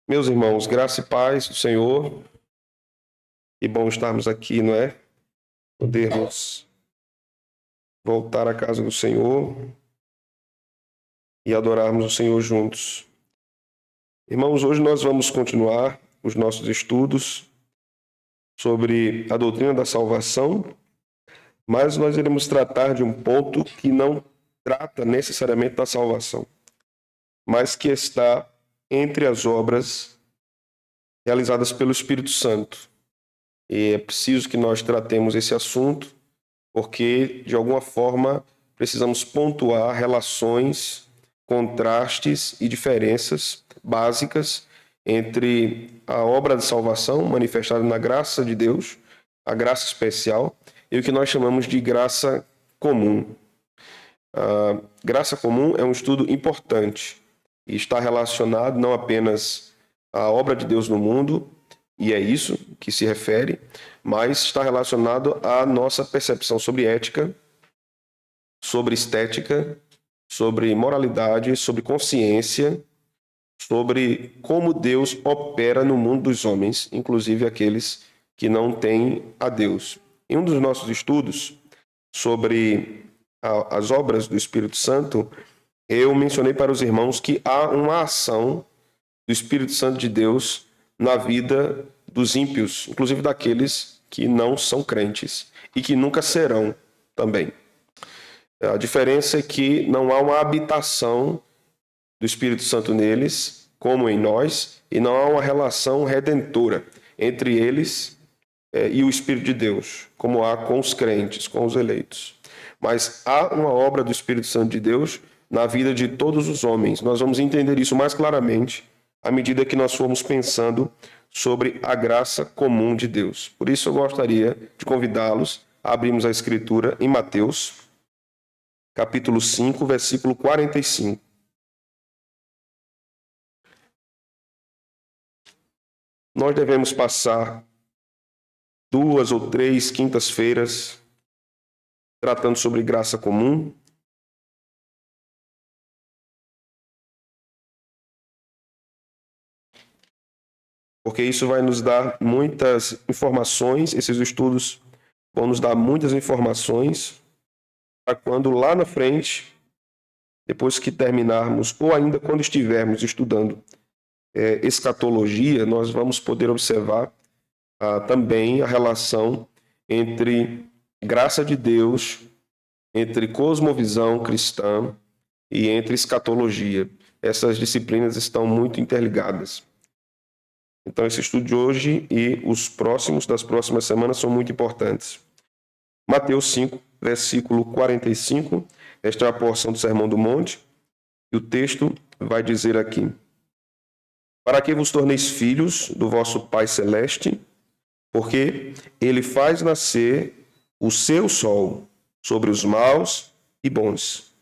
Meus irmãos, graça e paz do Senhor. Que bom estarmos aqui, não é? Podermos voltar à casa do Senhor e adorarmos o Senhor juntos. Irmãos, hoje nós vamos continuar os nossos estudos sobre a doutrina da salvação, mas nós iremos tratar de um ponto que não trata necessariamente da salvação, mas que está entre as obras realizadas pelo Espírito Santo. E é preciso que nós tratemos esse assunto, porque, de alguma forma, precisamos pontuar relações, contrastes e diferenças básicas entre a obra de salvação manifestada na graça de Deus, a graça especial, e o que nós chamamos de graça comum. A graça comum é um estudo importante e está relacionado não apenas à obra de Deus no mundo, e é isso que se refere, mas está relacionado à nossa percepção sobre ética, sobre estética, sobre moralidade, sobre consciência, sobre como Deus opera no mundo dos homens, inclusive aqueles que não têm a Deus. Em um dos nossos estudos sobre as obras do Espírito Santo, eu mencionei para os irmãos que há uma ação do Espírito Santo de Deus na vida dos ímpios, inclusive daqueles que não são crentes e que nunca serão também. A diferença é que não há uma habitação do Espírito Santo neles, como em nós, e não há uma relação redentora entre eles e o Espírito de Deus, como há com os crentes, com os eleitos. Mas há uma obra do Espírito Santo de Deus na vida de todos os homens. Nós vamos entender isso mais claramente à medida que nós formos pensando sobre a graça comum de Deus. Por isso eu gostaria de convidá-los a abrirmos a Escritura em Mateus, capítulo 5, versículo 45. Nós devemos passar 2 ou 3 quintas-feiras tratando sobre graça comum. Porque isso vai nos dar muitas informações, esses estudos vão nos dar muitas informações para quando lá na frente, depois que terminarmos, ou ainda quando estivermos estudando escatologia, nós vamos poder observar também a relação entre graça de Deus, entre cosmovisão cristã e entre escatologia. Essas disciplinas estão muito interligadas. Então, esse estudo de hoje e os próximos das próximas semanas são muito importantes. Mateus 5, versículo 45. Esta é a porção do Sermão do Monte. E o texto vai dizer aqui: para que vos torneis filhos do vosso Pai Celeste, porque ele faz nascer o seu sol sobre os maus e bons,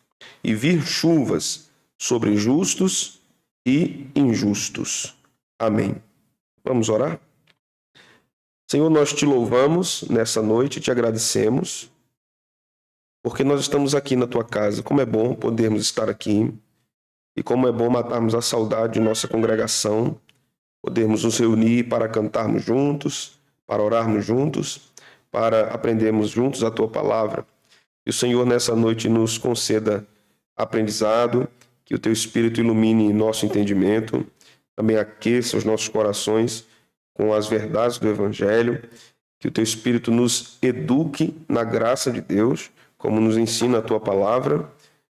e vir chuvas sobre justos e injustos. Amém. Vamos orar? Senhor, nós te louvamos nessa noite, te agradecemos, porque nós estamos aqui na tua casa. Como é bom podermos estar aqui, e como é bom matarmos a saudade de nossa congregação, podermos nos reunir para cantarmos juntos, para orarmos juntos, para aprendermos juntos a tua palavra. E o Senhor nessa noite nos conceda aprendizado, que o teu Espírito ilumine nosso entendimento, também aqueça os nossos corações com as verdades do Evangelho, que o teu Espírito nos eduque na graça de Deus, como nos ensina a tua palavra,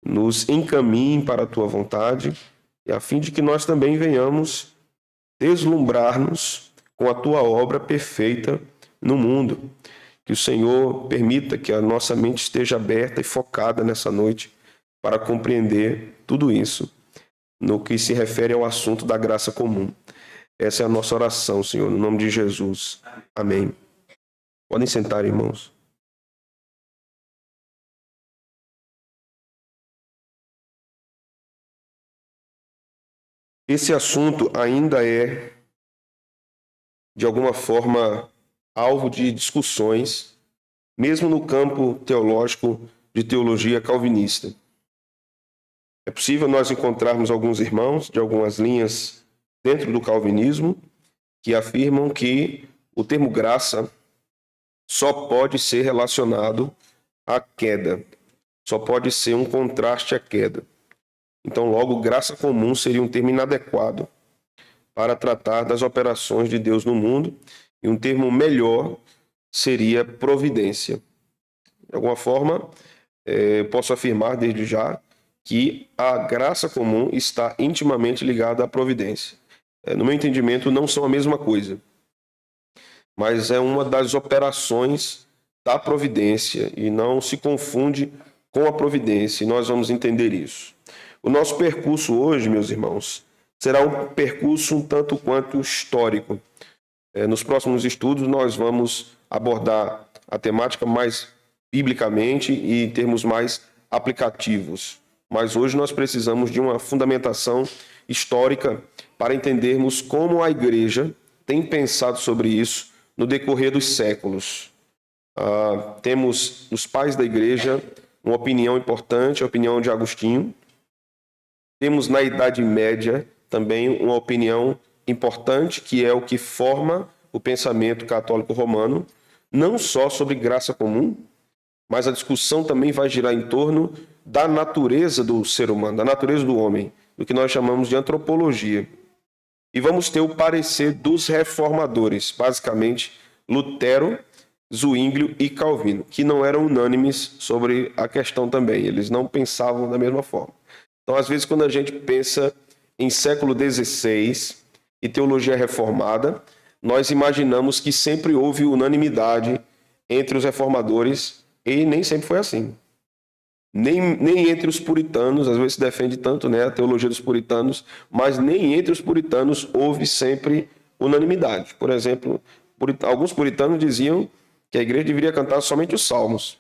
nos encaminhe para a tua vontade, e a fim de que nós também venhamos deslumbrar-nos com a tua obra perfeita no mundo. Que o Senhor permita que a nossa mente esteja aberta e focada nessa noite para compreender tudo isso no que se refere ao assunto da graça comum. Essa é a nossa oração, Senhor, no nome de Jesus. Amém. Podem sentar, irmãos. Esse assunto ainda é, de alguma forma, alvo de discussões, mesmo no campo teológico de teologia calvinista. É possível nós encontrarmos alguns irmãos de algumas linhas dentro do calvinismo que afirmam que o termo graça só pode ser relacionado à queda, só pode ser um contraste à queda. Então, logo, graça comum seria um termo inadequado para tratar das operações de Deus no mundo, e um termo melhor seria providência. De alguma forma, eu posso afirmar desde já que a graça comum está intimamente ligada à providência. No meu entendimento, não são a mesma coisa, mas é uma das operações da providência e não se confunde com a providência, e nós vamos entender isso. O nosso percurso hoje, meus irmãos, será um percurso um tanto quanto histórico. Nos próximos estudos, nós vamos abordar a temática mais biblicamente e em termos mais aplicativos. Mas hoje nós precisamos de uma fundamentação histórica para entendermos como a igreja tem pensado sobre isso no decorrer dos séculos. Temos os pais da igreja uma opinião importante, a opinião de Agostinho. Temos na Idade Média também uma opinião importante, que é o que forma o pensamento católico romano, não só sobre graça comum, mas a discussão também vai girar em torno da natureza do ser humano, da natureza do homem, do que nós chamamos de antropologia. E vamos ter o parecer dos reformadores, basicamente Lutero, Zwinglio e Calvino, que não eram unânimes sobre a questão também, eles não pensavam da mesma forma. Então, às vezes, quando a gente pensa em século XVI e teologia reformada, nós imaginamos que sempre houve unanimidade entre os reformadores, e nem sempre foi assim. Nem entre os puritanos, às vezes se defende tanto, né, a teologia dos puritanos, mas nem entre os puritanos houve sempre unanimidade. Por exemplo, alguns puritanos diziam que a igreja deveria cantar somente os salmos.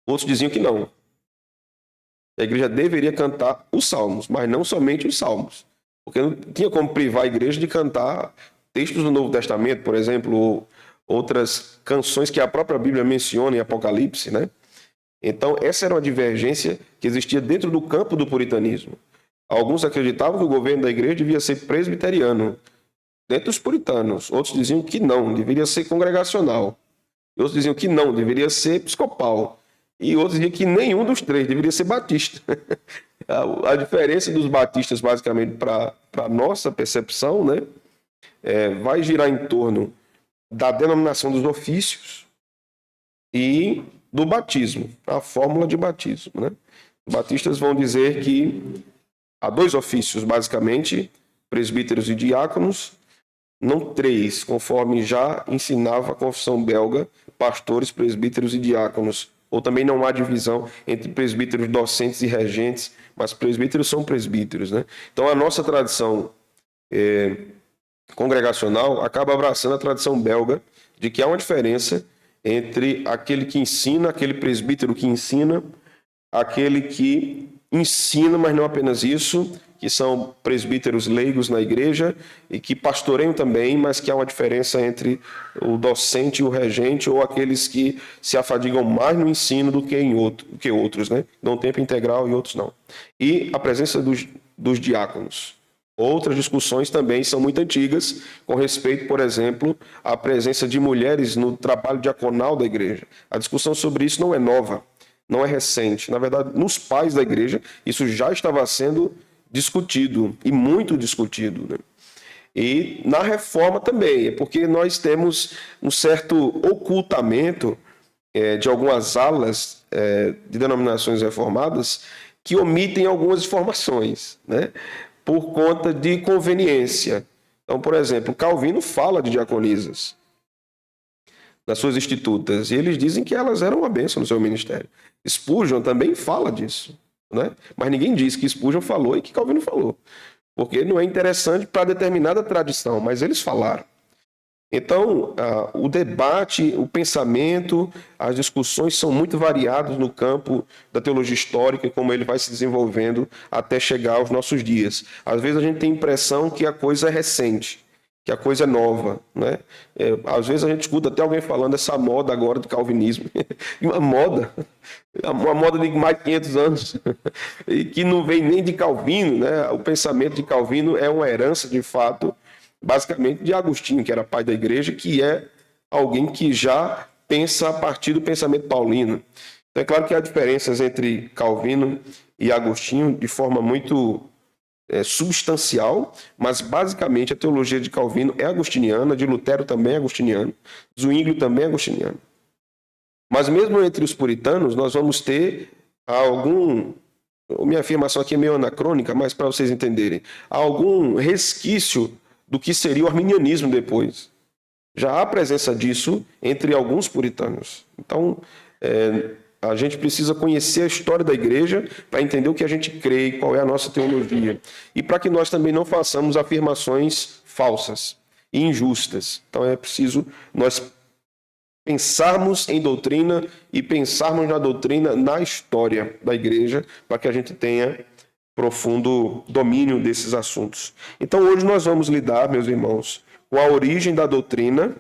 Outros diziam que não. A igreja deveria cantar os salmos, mas não somente os salmos. Porque não tinha como privar a igreja de cantar textos do Novo Testamento, por exemplo, ou outras canções que a própria Bíblia menciona em Apocalipse, né? Então, essa era uma divergência que existia dentro do campo do puritanismo. Alguns acreditavam que o governo da igreja devia ser presbiteriano, dentro dos puritanos. Outros diziam que não, deveria ser congregacional. E outros diziam que não, deveria ser episcopal. E outros diziam que nenhum dos três, deveria ser batista. A diferença dos batistas, basicamente, para a nossa percepção, né, vai girar em torno da denominação dos ofícios e do batismo, a fórmula de batismo, né? Os batistas vão dizer que há dois ofícios, basicamente, presbíteros e diáconos, não três, conforme já ensinava a confissão belga, pastores, presbíteros e diáconos. Ou também não há divisão entre presbíteros docentes e regentes, mas presbíteros são presbíteros, né? Então a nossa tradição congregacional acaba abraçando a tradição belga de que há uma diferença entre aquele que ensina, aquele presbítero que ensina, aquele que ensina, mas não apenas isso, que são presbíteros leigos na igreja e que pastoreiam também, mas que há uma diferença entre o docente e o regente, ou aqueles que se afadigam mais no ensino do que outros, né? Dão tempo integral e outros não. E a presença dos diáconos. Outras discussões também são muito antigas, com respeito, por exemplo, à presença de mulheres no trabalho diaconal da igreja. A discussão sobre isso não é nova, não é recente. Na verdade, nos pais da igreja, isso já estava sendo discutido, e muito discutido, né? E na reforma também, porque nós temos um certo ocultamento de algumas alas de denominações reformadas que omitem algumas informações, né, por conta de conveniência. Então, por exemplo, Calvino fala de diaconisas nas suas institutas, e eles dizem que elas eram uma bênção no seu ministério. Spurgeon também fala disso, né? Mas ninguém diz que Spurgeon falou e que Calvino falou, porque não é interessante para determinada tradição, mas eles falaram. Então, o debate, o pensamento, as discussões são muito variados no campo da teologia histórica e como ele vai se desenvolvendo até chegar aos nossos dias. Às vezes a gente tem a impressão que a coisa é recente, que a coisa é nova, né? Às vezes a gente escuta até alguém falando essa moda agora do calvinismo. Uma moda de mais de 500 anos, e que não vem nem de Calvino, né? O pensamento de Calvino é uma herança, de fato, basicamente de Agostinho, que era pai da igreja, que é alguém que já pensa a partir do pensamento paulino. Então é claro que há diferenças entre Calvino e Agostinho de forma muito substancial, mas basicamente a teologia de Calvino é agostiniana, de Lutero também é agostiniano, Zwinglio também é agostiniano. Mas mesmo entre os puritanos, nós vamos ter minha afirmação aqui é meio anacrônica, mas para vocês entenderem, há algum resquício do que seria o arminianismo depois. Já há presença disso entre alguns puritanos. Então, a gente precisa conhecer a história da igreja para entender o que a gente crê e qual é a nossa teologia. E para que nós também não façamos afirmações falsas e injustas. Então é preciso nós pensarmos em doutrina e pensarmos na doutrina na história da igreja para que a gente tenha profundo domínio desses assuntos. Então hoje nós vamos lidar, meus irmãos, com a origem da doutrina,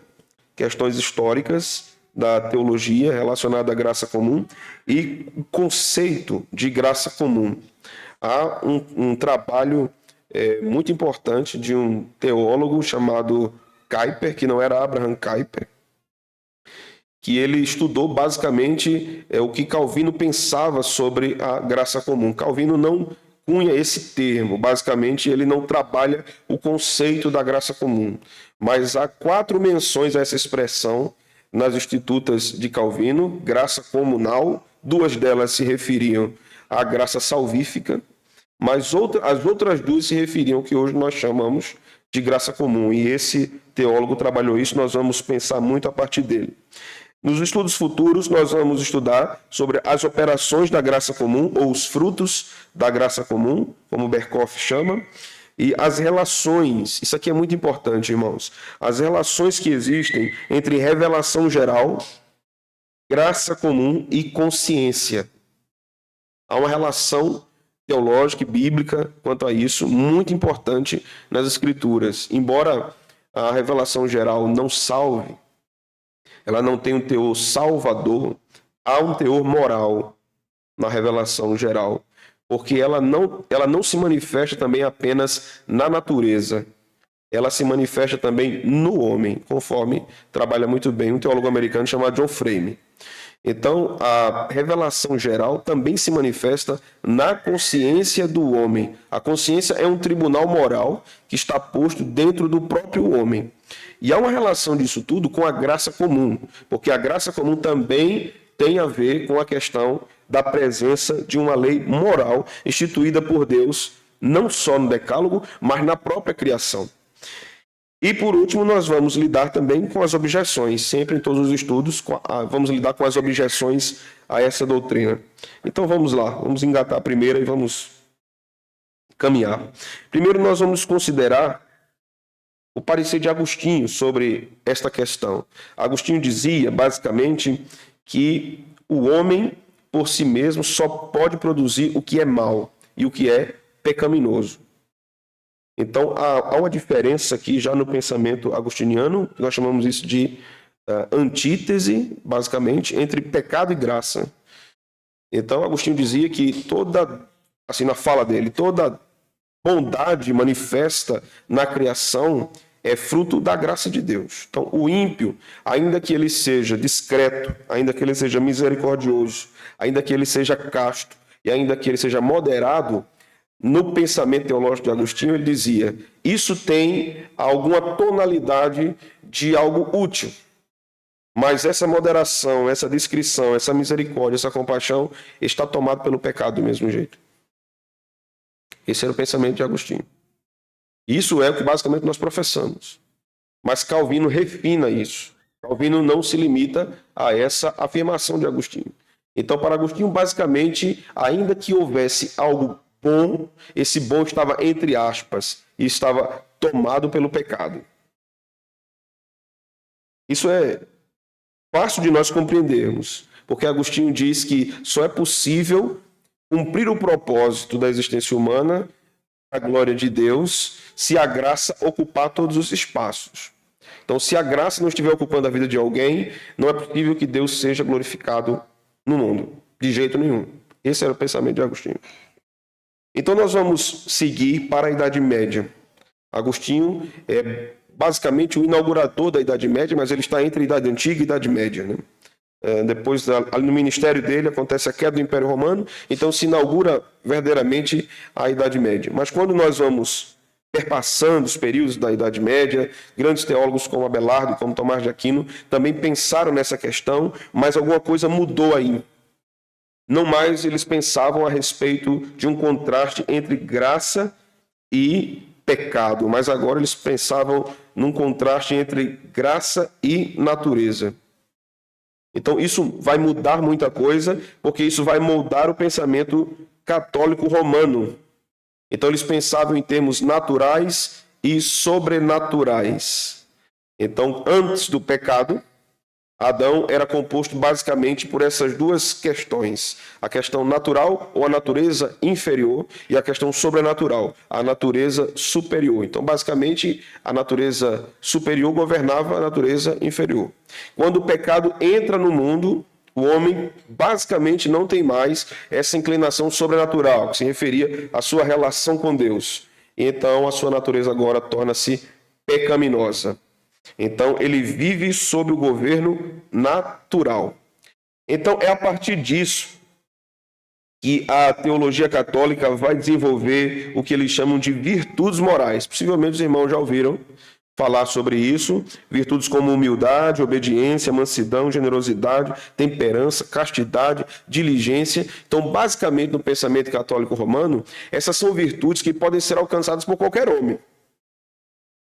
questões históricas da teologia relacionada à graça comum e o conceito de graça comum. Há um trabalho muito importante de um teólogo chamado Kuyper, que não era Abraham Kuyper, que ele estudou basicamente o que Calvino pensava sobre a graça comum. Calvino não cunha esse termo, basicamente ele não trabalha o conceito da graça comum, mas há 4 menções a essa expressão nas Institutas de Calvino, graça comunal, 2 delas se referiam à graça salvífica, mas as outras 2 se referiam ao que hoje nós chamamos de graça comum, e esse teólogo trabalhou isso, nós vamos pensar muito a partir dele. Nos estudos futuros, nós vamos estudar sobre as operações da graça comum, ou os frutos da graça comum, como Berkhoff chama, e as relações, isso aqui é muito importante, irmãos, as relações que existem entre revelação geral, graça comum e consciência. Há uma relação teológica e bíblica quanto a isso, muito importante nas Escrituras. Embora a revelação geral não salve, ela não tem um teor salvador, há um teor moral na revelação geral, porque ela não se manifesta também apenas na natureza, ela se manifesta também no homem, conforme trabalha muito bem um teólogo americano chamado John Frame. Então, a revelação geral também se manifesta na consciência do homem. A consciência é um tribunal moral que está posto dentro do próprio homem. E há uma relação disso tudo com a graça comum, porque a graça comum também tem a ver com a questão da presença de uma lei moral instituída por Deus, não só no Decálogo, mas na própria criação. E, por último, nós vamos lidar também com as objeções. Sempre em todos os estudos, vamos lidar com as objeções a essa doutrina. Então, vamos lá. Vamos engatar a primeira e vamos caminhar. Primeiro, nós vamos considerar o parecer de Agostinho sobre esta questão. Agostinho dizia, basicamente, que o homem, por si mesmo, só pode produzir o que é mal e o que é pecaminoso. Então, há uma diferença aqui já no pensamento agostiniano, nós chamamos isso de antítese, basicamente, entre pecado e graça. Então, Agostinho dizia que assim na fala dele, toda bondade manifesta na criação é fruto da graça de Deus. Então, o ímpio, ainda que ele seja discreto, ainda que ele seja misericordioso, ainda que ele seja casto e ainda que ele seja moderado, no pensamento teológico de Agostinho, ele dizia, isso tem alguma tonalidade de algo útil. Mas essa moderação, essa discrição, essa misericórdia, essa compaixão está tomado pelo pecado do mesmo jeito. Esse era o pensamento de Agostinho. Isso é o que basicamente nós professamos. Mas Calvino refina isso. Calvino não se limita a essa afirmação de Agostinho. Então, para Agostinho, basicamente, ainda que houvesse algo bom, esse bom estava entre aspas e estava tomado pelo pecado. Isso é fácil de nós compreendermos, porque Agostinho diz que só é possível cumprir o propósito da existência humana a glória de Deus se a graça ocupar todos os espaços. Então, se a graça não estiver ocupando a vida de alguém, não é possível que Deus seja glorificado no mundo, de jeito nenhum. Esse era o pensamento de Agostinho. Então, nós vamos seguir para a Idade Média. Agostinho é basicamente o inaugurador da Idade Média, mas ele está entre a Idade Antiga e a Idade Média, né? Depois, no ministério dele, acontece a queda do Império Romano, então se inaugura verdadeiramente a Idade Média. Mas quando nós vamos perpassando os períodos da Idade Média, grandes teólogos como Abelardo, como Tomás de Aquino, também pensaram nessa questão, mas alguma coisa mudou aí. Não mais eles pensavam a respeito de um contraste entre graça e pecado, mas agora eles pensavam num contraste entre graça e natureza. Então isso vai mudar muita coisa, porque isso vai moldar o pensamento católico romano. Então eles pensavam em termos naturais e sobrenaturais. Então, antes do pecado, Adão era composto basicamente por essas duas questões. A questão natural, ou a natureza inferior, e a questão sobrenatural, a natureza superior. Então, basicamente, a natureza superior governava a natureza inferior. Quando o pecado entra no mundo, o homem basicamente não tem mais essa inclinação sobrenatural, que se referia à sua relação com Deus. Então, a sua natureza agora torna-se pecaminosa. Então, ele vive sob o governo natural. Então, é a partir disso que a teologia católica vai desenvolver o que eles chamam de virtudes morais. Possivelmente os irmãos já ouviram falar sobre isso. Virtudes como humildade, obediência, mansidão, generosidade, temperança, castidade, diligência. Então, basicamente, no pensamento católico romano, essas são virtudes que podem ser alcançadas por qualquer homem.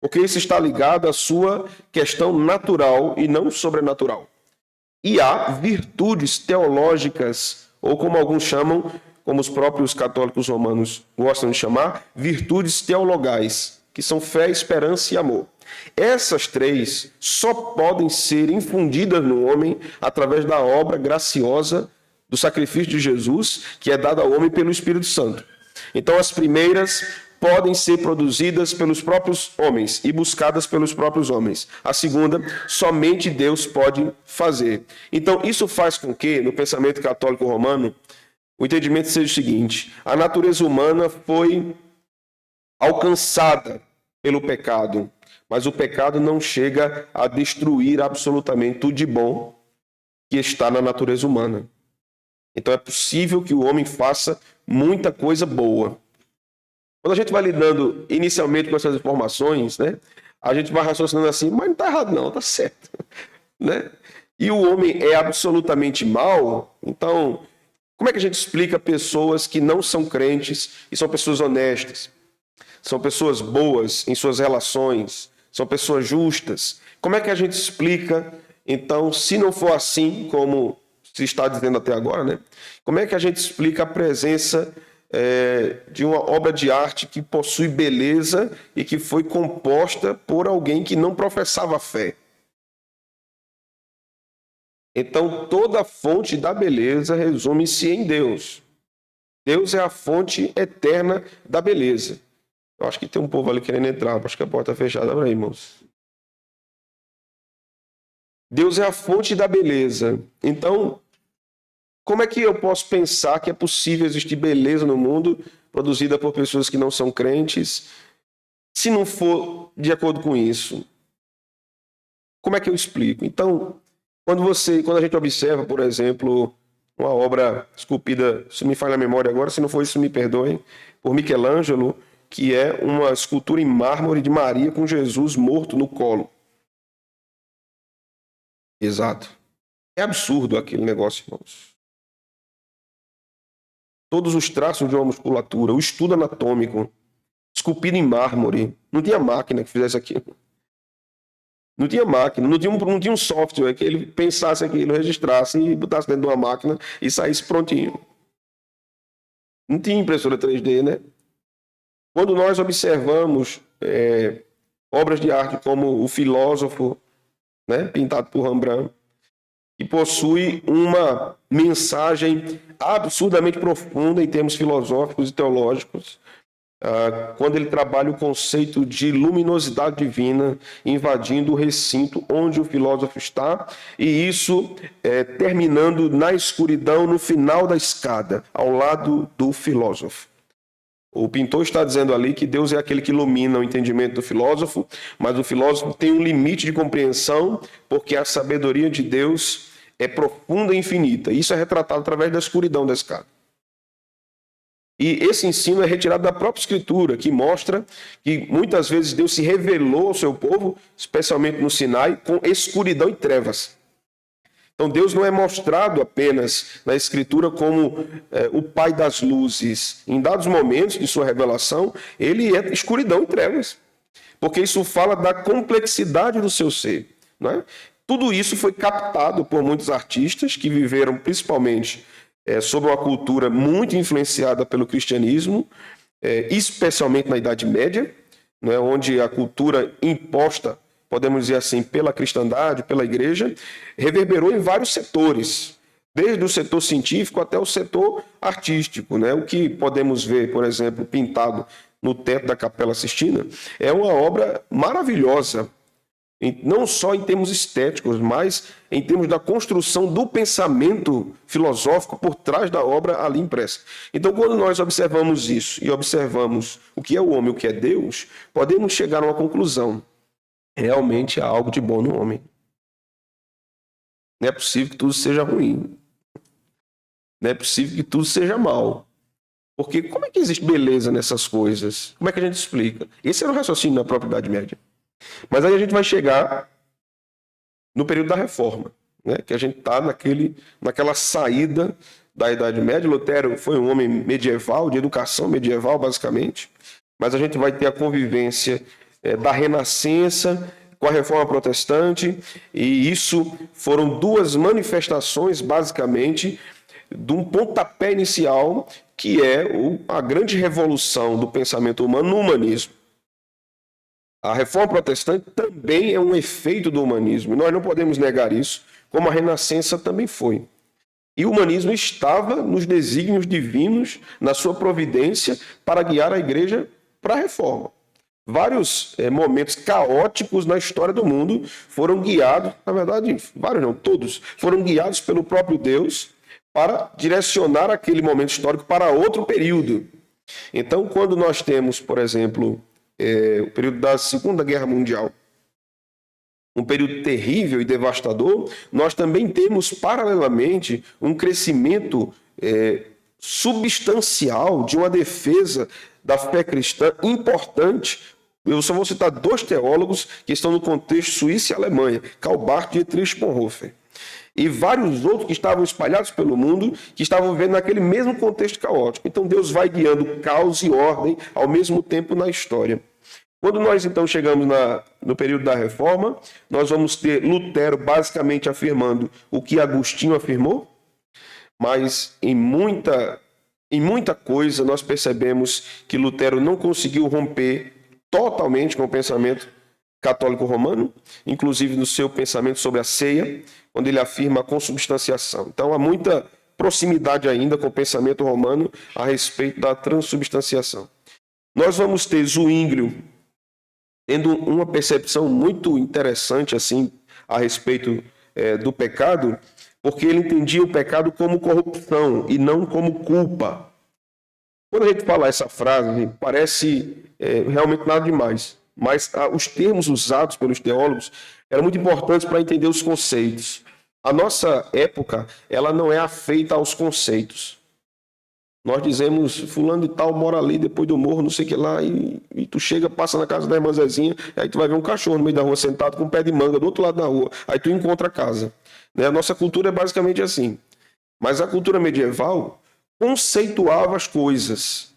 Porque isso está ligado à sua questão natural e não sobrenatural. E há virtudes teológicas, ou como alguns chamam, como os próprios católicos romanos gostam de chamar, virtudes teologais, que são fé, esperança e amor. Essas três só podem ser infundidas no homem através da obra graciosa do sacrifício de Jesus, que é dada ao homem pelo Espírito Santo. Então, as primeiras podem ser produzidas pelos próprios homens e buscadas pelos próprios homens. A segunda, somente Deus pode fazer. Então, isso faz com que, no pensamento católico romano, o entendimento seja o seguinte: a natureza humana foi alcançada pelo pecado, mas o pecado não chega a destruir absolutamente tudo de bom que está na natureza humana. Então, é possível que o homem faça muita coisa boa. Quando a gente vai lidando inicialmente com essas informações, né, a gente vai raciocinando assim, mas não está errado não, está certo. Né? E o homem é absolutamente mau, então, como é que a gente explica pessoas que não são crentes e são pessoas honestas? São pessoas boas em suas relações, são pessoas justas. Como é que a gente explica, então, se não for assim, como se está dizendo até agora, né? Como é que a gente explica a presença de uma obra de arte que possui beleza e que foi composta por alguém que não professava fé? Então, toda a fonte da beleza resume-se em Deus. Deus é a fonte eterna da beleza. Eu acho que tem um povo ali querendo entrar, acho que a porta é fechada. Abre aí, irmãos. Deus é a fonte da beleza. Então, como é que eu posso pensar que é possível existir beleza no mundo produzida por pessoas que não são crentes, se não for de acordo com isso? Como é que eu explico? Então, quando a gente observa, por exemplo, uma obra esculpida, se me falha a memória agora, se não for isso, me perdoem, por Michelangelo, que é uma escultura em mármore de Maria com Jesus morto no colo. Exato. É absurdo aquele negócio, irmãos. Todos os traços de uma musculatura, o estudo anatômico, esculpido em mármore. Não tinha máquina que fizesse aquilo. Não tinha máquina, não tinha um software que ele pensasse aquilo, registrasse e botasse dentro de uma máquina e saísse prontinho. Não tinha impressora 3D, né? Quando nós observamos obras de arte como o Filósofo, né, pintado por Rembrandt, que possui uma mensagem absurdamente profunda em termos filosóficos e teológicos, quando ele trabalha o conceito de luminosidade divina invadindo o recinto onde o filósofo está, e isso terminando na escuridão no final da escada, ao lado do filósofo. O pintor está dizendo ali que Deus é aquele que ilumina o entendimento do filósofo, mas o filósofo tem um limite de compreensão, porque a sabedoria de Deus é profunda e infinita. Isso é retratado através da escuridão da escada. E esse ensino é retirado da própria Escritura, que mostra que muitas vezes Deus se revelou ao seu povo, especialmente no Sinai, com escuridão e trevas. Então Deus não é mostrado apenas na Escritura como o Pai das luzes. Em dados momentos de sua revelação, ele é escuridão e trevas. Porque isso fala da complexidade do seu ser. Não é? Tudo isso foi captado por muitos artistas que viveram principalmente sobre uma cultura muito influenciada pelo cristianismo, especialmente na Idade Média, né, onde a cultura imposta, podemos dizer assim, pela cristandade, pela igreja, reverberou em vários setores, desde o setor científico até o setor artístico. Né? O que podemos ver, por exemplo, pintado no teto da Capela Sistina, é uma obra maravilhosa, não só em termos estéticos, mas em termos da construção do pensamento filosófico por trás da obra ali impressa. Então, quando nós observamos isso e observamos o que é o homem e o que é Deus, podemos chegar a uma conclusão. Realmente há algo de bom no homem. Não é possível que tudo seja ruim. Não é possível que tudo seja mal. Porque como é que existe beleza nessas coisas? Como é que a gente explica? Esse era o raciocínio da própria Idade Média. Mas aí a gente vai chegar no período da Reforma, né? Que a gente está naquela saída da Idade Média. Lutero foi um homem medieval, de educação medieval, basicamente. Mas a gente vai ter a convivência da Renascença com a Reforma Protestante, e isso foram duas manifestações, basicamente, de um pontapé inicial, que é a grande revolução do pensamento humano no humanismo. A Reforma Protestante também é um efeito do humanismo, e nós não podemos negar isso, como a Renascença também foi. E o humanismo estava nos desígnios divinos, na sua providência, para guiar a igreja para a reforma. Vários momentos caóticos na história do mundo foram guiados, na verdade, vários não, todos, foram guiados pelo próprio Deus para direcionar aquele momento histórico para outro período. Então, quando nós temos, por exemplo, o período da Segunda Guerra Mundial, um período terrível e devastador, nós também temos, paralelamente, um crescimento substancial de uma defesa da fé cristã importante. Eu só vou citar dois teólogos que estão no contexto Suíça e Alemanha, Karl Barth e Dietrich Bonhoeffer. E vários outros que estavam espalhados pelo mundo, que estavam vivendo naquele mesmo contexto caótico. Então Deus vai guiando caos e ordem ao mesmo tempo na história. Quando nós então chegamos no período da Reforma, nós vamos ter Lutero basicamente afirmando o que Agostinho afirmou, mas em muita coisa nós percebemos que Lutero não conseguiu romper totalmente com o pensamento católico romano, inclusive no seu pensamento sobre a ceia, onde ele afirma a consubstanciação. Então há muita proximidade ainda com o pensamento romano a respeito da transubstanciação. Nós vamos ter Zwinglio tendo uma percepção muito interessante assim a respeito do pecado, porque ele entendia o pecado como corrupção e não como culpa. Quando a gente fala essa frase, parece realmente nada demais, mas os termos usados pelos teólogos eram muito importantes para entender os conceitos. A nossa época, ela não é afeita aos conceitos. Nós dizemos, fulano de tal mora ali depois do morro, não sei o que lá, e tu chega, passa na casa da irmã Zezinha, aí tu vai ver um cachorro no meio da rua sentado com um pé de manga do outro lado da rua, aí tu encontra a casa. A nossa cultura é basicamente assim. Mas a cultura medieval conceituava as coisas.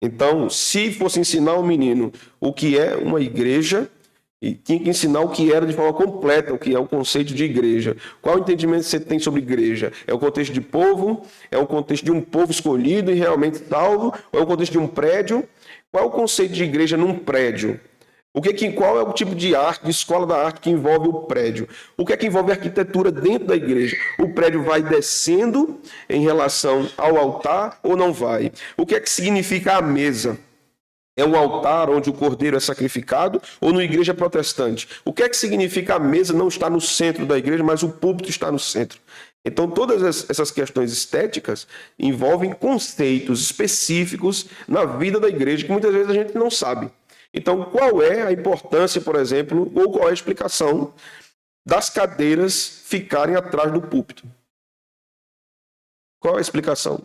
Então, se fosse ensinar ao menino o que é uma igreja, e tinha que ensinar o que era de forma completa, o que é o conceito de igreja. Qual o entendimento que você tem sobre igreja? É o contexto de povo? É o contexto de um povo escolhido e realmente salvo? Ou é o contexto de um prédio? Qual é o conceito de igreja num prédio? Qual é o tipo de arte, de escola da arte que envolve o prédio? O que é que envolve a arquitetura dentro da igreja? O prédio vai descendo em relação ao altar ou não vai? O que é que significa a mesa? É um altar onde o cordeiro é sacrificado ou na igreja protestante? O que é que significa a mesa não estar no centro da igreja, mas o púlpito está no centro? Então, todas essas questões estéticas envolvem conceitos específicos na vida da igreja que muitas vezes a gente não sabe. Então, qual é a importância, por exemplo, ou qual é a explicação das cadeiras ficarem atrás do púlpito? Qual é a explicação?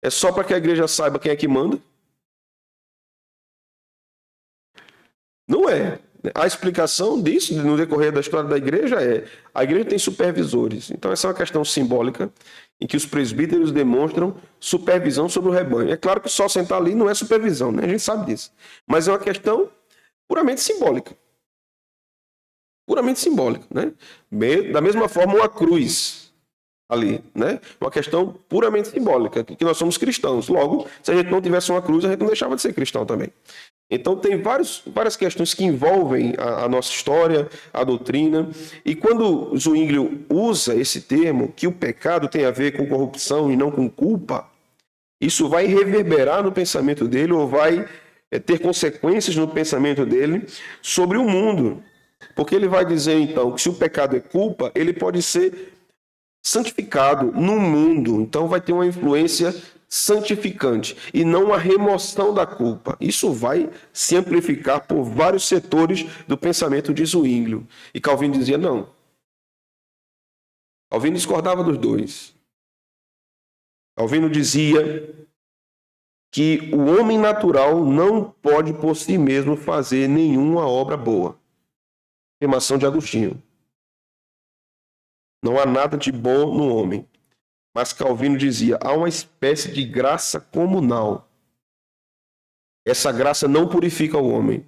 É só para que a igreja saiba quem é que manda? Não é. A explicação disso, no decorrer da história da igreja, é: a igreja tem supervisores. Então, essa é uma questão simbólica em que os presbíteros demonstram supervisão sobre o rebanho. É claro que só sentar ali não é supervisão, né? A gente sabe disso. Mas é uma questão puramente simbólica. Puramente simbólica, né? Da mesma forma, uma cruz ali, né? Uma questão puramente simbólica, que nós somos cristãos. Logo, se a gente não tivesse uma cruz, a gente não deixava de ser cristão também. Então, tem várias questões que envolvem a nossa história, a doutrina. E quando Zwinglio usa esse termo, que o pecado tem a ver com corrupção e não com culpa, isso vai reverberar no pensamento dele ou vai ter consequências no pensamento dele sobre o mundo. Porque ele vai dizer, então, que se o pecado é culpa, ele pode ser santificado no mundo. Então, vai ter uma influência santificante e não a remoção da culpa. Isso vai se amplificar por vários setores do pensamento de Zwinglio. E Calvino dizia não. Calvino discordava dos dois. Calvino dizia que o homem natural não pode por si mesmo fazer nenhuma obra boa. Afirmação de Agostinho. Não há nada de bom no homem. Mas Calvino dizia, há uma espécie de graça comunal. Essa graça não purifica o homem,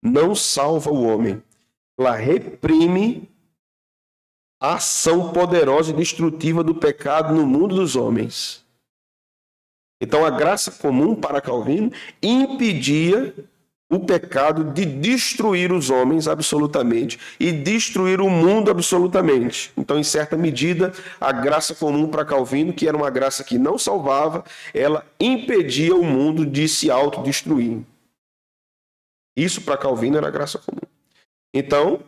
não salva o homem. Ela reprime a ação poderosa e destrutiva do pecado no mundo dos homens. Então, a graça comum para Calvino impedia o pecado de destruir os homens absolutamente e destruir o mundo absolutamente. Então, em certa medida, a graça comum para Calvino, que era uma graça que não salvava, ela impedia o mundo de se autodestruir. Isso para Calvino era a graça comum. Então,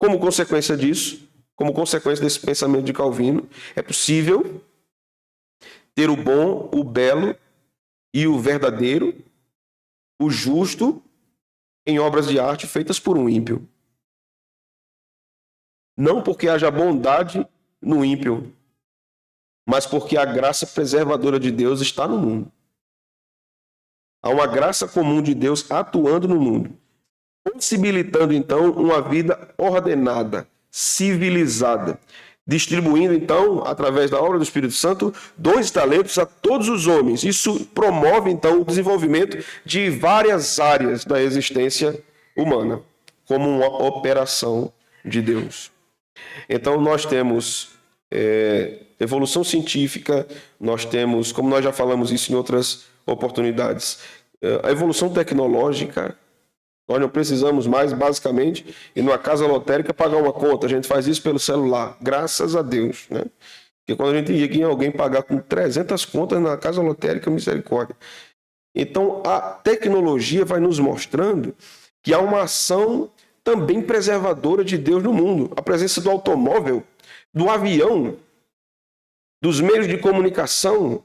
como consequência disso, como consequência desse pensamento de Calvino, é possível ter o bom, o belo e o verdadeiro, o justo, em obras de arte feitas por um ímpio. Não porque haja bondade no ímpio, mas porque a graça preservadora de Deus está no mundo. Há uma graça comum de Deus atuando no mundo, possibilitando então uma vida ordenada, civilizada, distribuindo então, através da obra do Espírito Santo, dons e talentos a todos os homens. Isso promove então o desenvolvimento de várias áreas da existência humana, como uma operação de Deus. Então nós temos evolução científica, nós temos, como nós já falamos isso em outras oportunidades, a evolução tecnológica. Nós não precisamos mais, basicamente, ir numa casa lotérica pagar uma conta. A gente faz isso pelo celular, graças a Deus, né? Porque quando a gente ia aqui, alguém pagar com 300 contas na casa lotérica, misericórdia. Então, a tecnologia vai nos mostrando que há uma ação também preservadora de Deus no mundo. A presença do automóvel, do avião, dos meios de comunicação.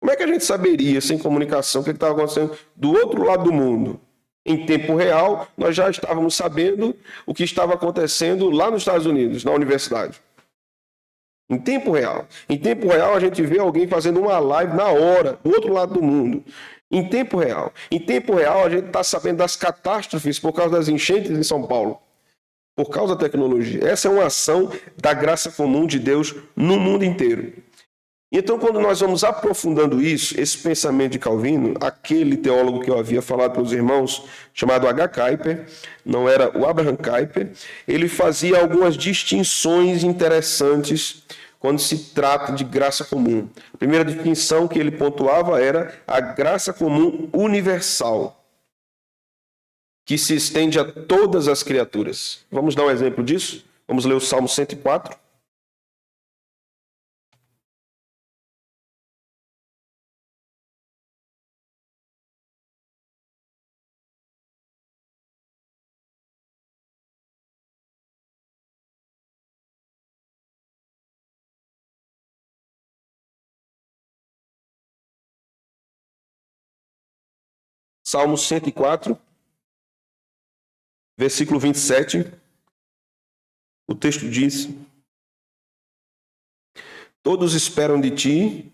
Como é que a gente saberia, sem comunicação, o que estava acontecendo do outro lado do mundo? Em tempo real, nós já estávamos sabendo o que estava acontecendo lá nos Estados Unidos, na universidade. Em tempo real. Em tempo real, a gente vê alguém fazendo uma live na hora, do outro lado do mundo. Em tempo real. Em tempo real, a gente está sabendo das catástrofes por causa das enchentes em São Paulo. Por causa da tecnologia. Essa é uma ação da graça comum de Deus no mundo inteiro. Então, quando nós vamos aprofundando isso, esse pensamento de Calvino, aquele teólogo que eu havia falado para os irmãos, chamado H. Kuyper, não era o Abraham Kuyper, ele fazia algumas distinções interessantes quando se trata de graça comum. A primeira distinção que ele pontuava era a graça comum universal. que se estende a todas as criaturas. Vamos dar um exemplo disso? Vamos ler o Salmo 104. Salmo 104, versículo 27. O texto diz: todos esperam de ti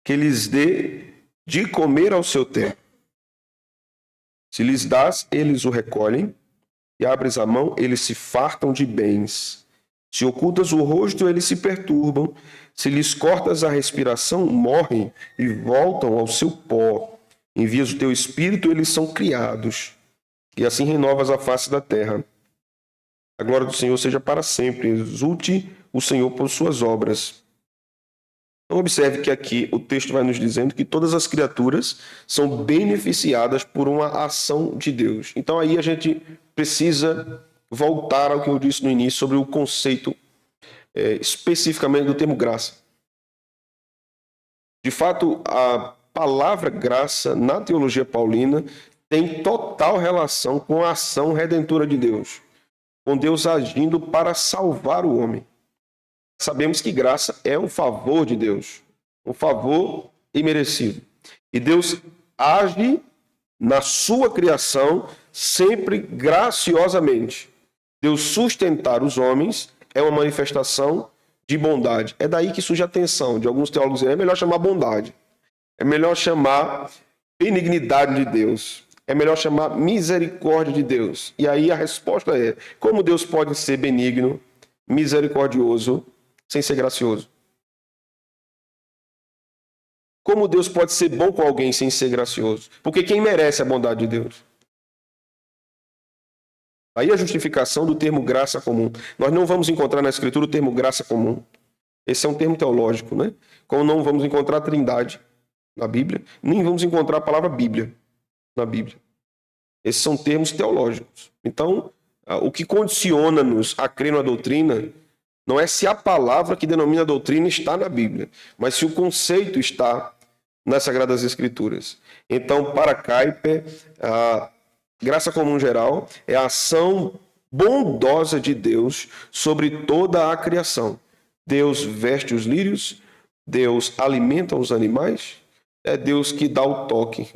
que lhes dê de comer ao seu tempo. Se lhes dás, eles o recolhem, e abres a mão, eles se fartam de bens. Se ocultas o rosto, eles se perturbam. Se lhes cortas a respiração, morrem e voltam ao seu pó. Envias o teu espírito, eles são criados. E assim renovas a face da terra. A glória do Senhor seja para sempre. Exulte o Senhor por suas obras. Então, observe que aqui o texto vai nos dizendo que todas as criaturas são beneficiadas por uma ação de Deus. Então, aí a gente precisa voltar ao que eu disse no início sobre o conceito especificamente do termo graça. De fato, a palavra graça na teologia paulina tem total relação com a ação redentora de Deus, com Deus agindo para salvar o homem. Sabemos que graça é um favor de Deus, um favor imerecido. E Deus age na sua criação sempre graciosamente. Deus sustentar os homens é uma manifestação de bondade. É daí que surge a tensão de alguns teólogos. É melhor chamar bondade. É melhor chamar benignidade de Deus. É melhor chamar misericórdia de Deus. E aí a resposta é: como Deus pode ser benigno, misericordioso, sem ser gracioso? Como Deus pode ser bom com alguém sem ser gracioso? Porque quem merece a bondade de Deus? Aí a justificação do termo graça comum. Nós não vamos encontrar na Escritura o termo graça comum. Esse é um termo teológico, né? Como não vamos encontrar a Trindade na Bíblia, nem vamos encontrar a palavra Bíblia na Bíblia. Esses são termos teológicos. Então, o que condiciona-nos a crer na doutrina não é se a palavra que denomina a doutrina está na Bíblia, mas se o conceito está nas Sagradas Escrituras. Então, para Kuyper, a graça comum geral é a ação bondosa de Deus sobre toda a criação. Deus veste os lírios, Deus alimenta os animais, é Deus que dá o toque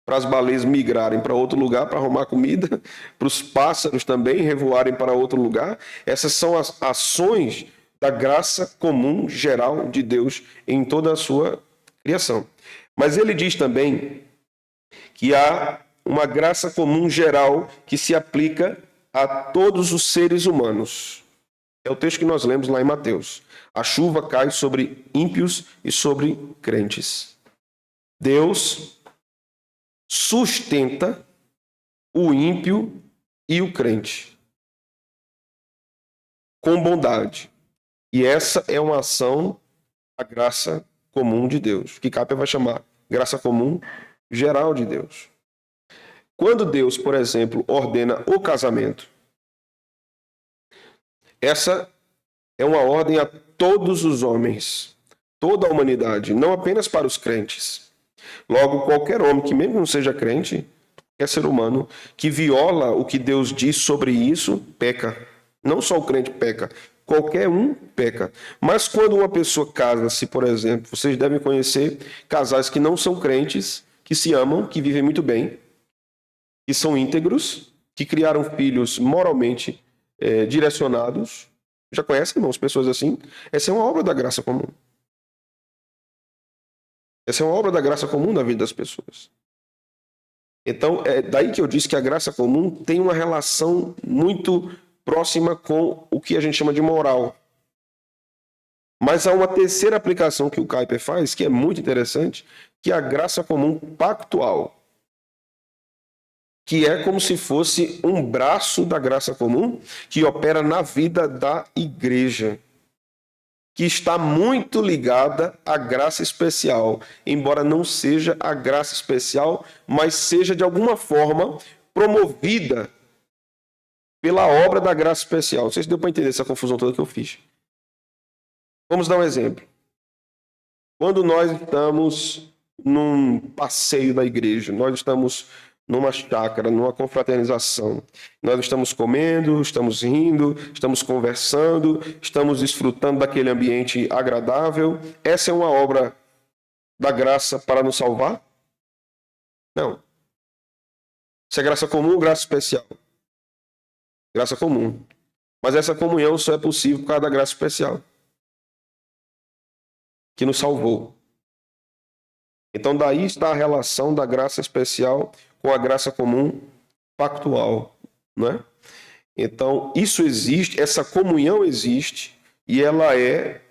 para as baleias migrarem para outro lugar para arrumar comida, para os pássaros também revoarem para outro lugar. Essas são as ações da graça comum geral de Deus em toda a sua criação. Mas ele diz também que há uma graça comum geral que se aplica a todos os seres humanos. É o texto que nós lemos lá em Mateus. A chuva cai sobre ímpios e sobre crentes. Deus sustenta o ímpio e o crente com bondade. E essa é uma ação da graça comum de Deus, que Kuyper vai chamar graça comum geral de Deus. Quando Deus, por exemplo, ordena o casamento, essa é uma ordem a todos os homens, toda a humanidade, não apenas para os crentes. Logo, qualquer homem que mesmo não seja crente, qualquer ser humano, que viola o que Deus diz sobre isso, peca. Não só o crente peca, qualquer um peca. Mas quando uma pessoa casa-se, por exemplo, vocês devem conhecer casais que não são crentes, que se amam, que vivem muito bem, que são íntegros, que criaram filhos moralmente direcionados. Já conhecem, irmãos, pessoas assim? Essa é uma obra da graça comum. Essa é uma obra da graça comum na vida das pessoas. Então, é daí que eu disse que a graça comum tem uma relação muito próxima com o que a gente chama de moral. Mas há uma terceira aplicação que o Kuyper faz, que é muito interessante, que é a graça comum pactual, que é como se fosse um braço da graça comum que opera na vida da igreja, que está muito ligada à graça especial, embora não seja a graça especial, mas seja de alguma forma promovida pela obra da graça especial. Não sei se deu para entender essa confusão toda que eu fiz. Vamos dar um exemplo. Quando nós estamos num passeio da igreja, nós estamos numa chácara, numa confraternização, nós estamos comendo, estamos rindo, estamos conversando, estamos desfrutando daquele ambiente agradável. Essa é uma obra da graça para nos salvar? Não. Isso é graça comum ou graça especial? Graça comum. Mas essa comunhão só é possível por causa da graça especial, que nos salvou. Então daí está a relação da graça especial com a graça comum pactual, né? Então isso existe, essa comunhão existe e ela é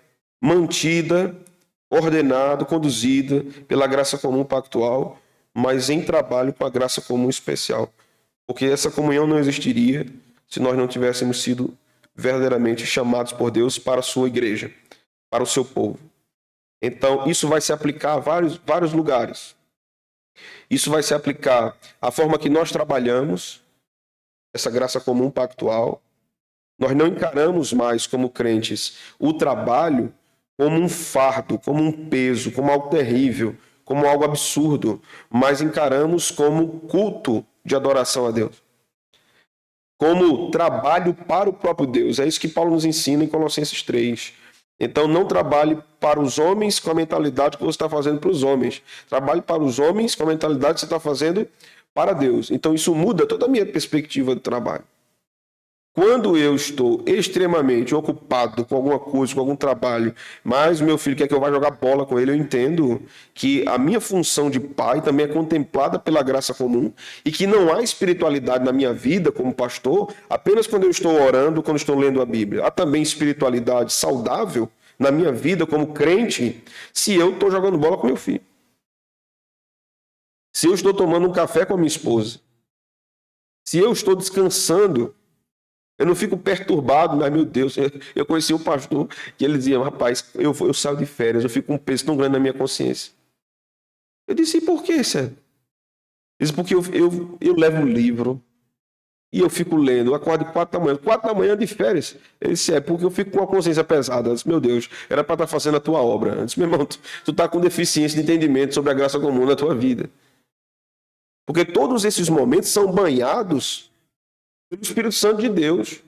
mantida, ordenada, conduzida pela graça comum pactual, mas em trabalho com a graça comum especial. Porque essa comunhão não existiria se nós não tivéssemos sido verdadeiramente chamados por Deus para a sua igreja, para o seu povo. Então, isso vai se aplicar a vários lugares. Isso vai se aplicar à forma que nós trabalhamos, essa graça comum pactual. Nós não encaramos mais, como crentes, o trabalho como um fardo, como um peso, como algo terrível, como algo absurdo, mas encaramos como culto de adoração a Deus. Como trabalho para o próprio Deus. É isso que Paulo nos ensina em Colossenses 3. Então, não trabalhe para os homens com a mentalidade que você está fazendo para os homens. Trabalhe para os homens com a mentalidade que você está fazendo para Deus. Então, isso muda toda a minha perspectiva do trabalho. Quando eu estou extremamente ocupado com alguma coisa, com algum trabalho, mas meu filho quer que eu vá jogar bola com ele, eu entendo que a minha função de pai também é contemplada pela graça comum e que não há espiritualidade na minha vida como pastor apenas quando eu estou orando, quando estou lendo a Bíblia. Há também espiritualidade saudável na minha vida como crente se eu estou jogando bola com meu filho. Se eu estou tomando um café com a minha esposa. Se eu estou descansando. Eu não fico perturbado, mas, meu Deus, eu conheci um pastor que ele dizia, rapaz, eu saio de férias, eu fico com um peso tão grande na minha consciência. Eu disse, e por quê, Sérgio? Ele disse, porque eu levo um livro e eu fico lendo, eu acordo 4 da manhã. 4 da manhã de férias. Ele disse, é porque eu fico com a consciência pesada. Eu disse, meu Deus, era para estar fazendo a tua obra. Eu disse, meu irmão, tu está com deficiência de entendimento sobre a graça comum na tua vida. Porque todos esses momentos são banhados pelo Espírito Santo de Deus.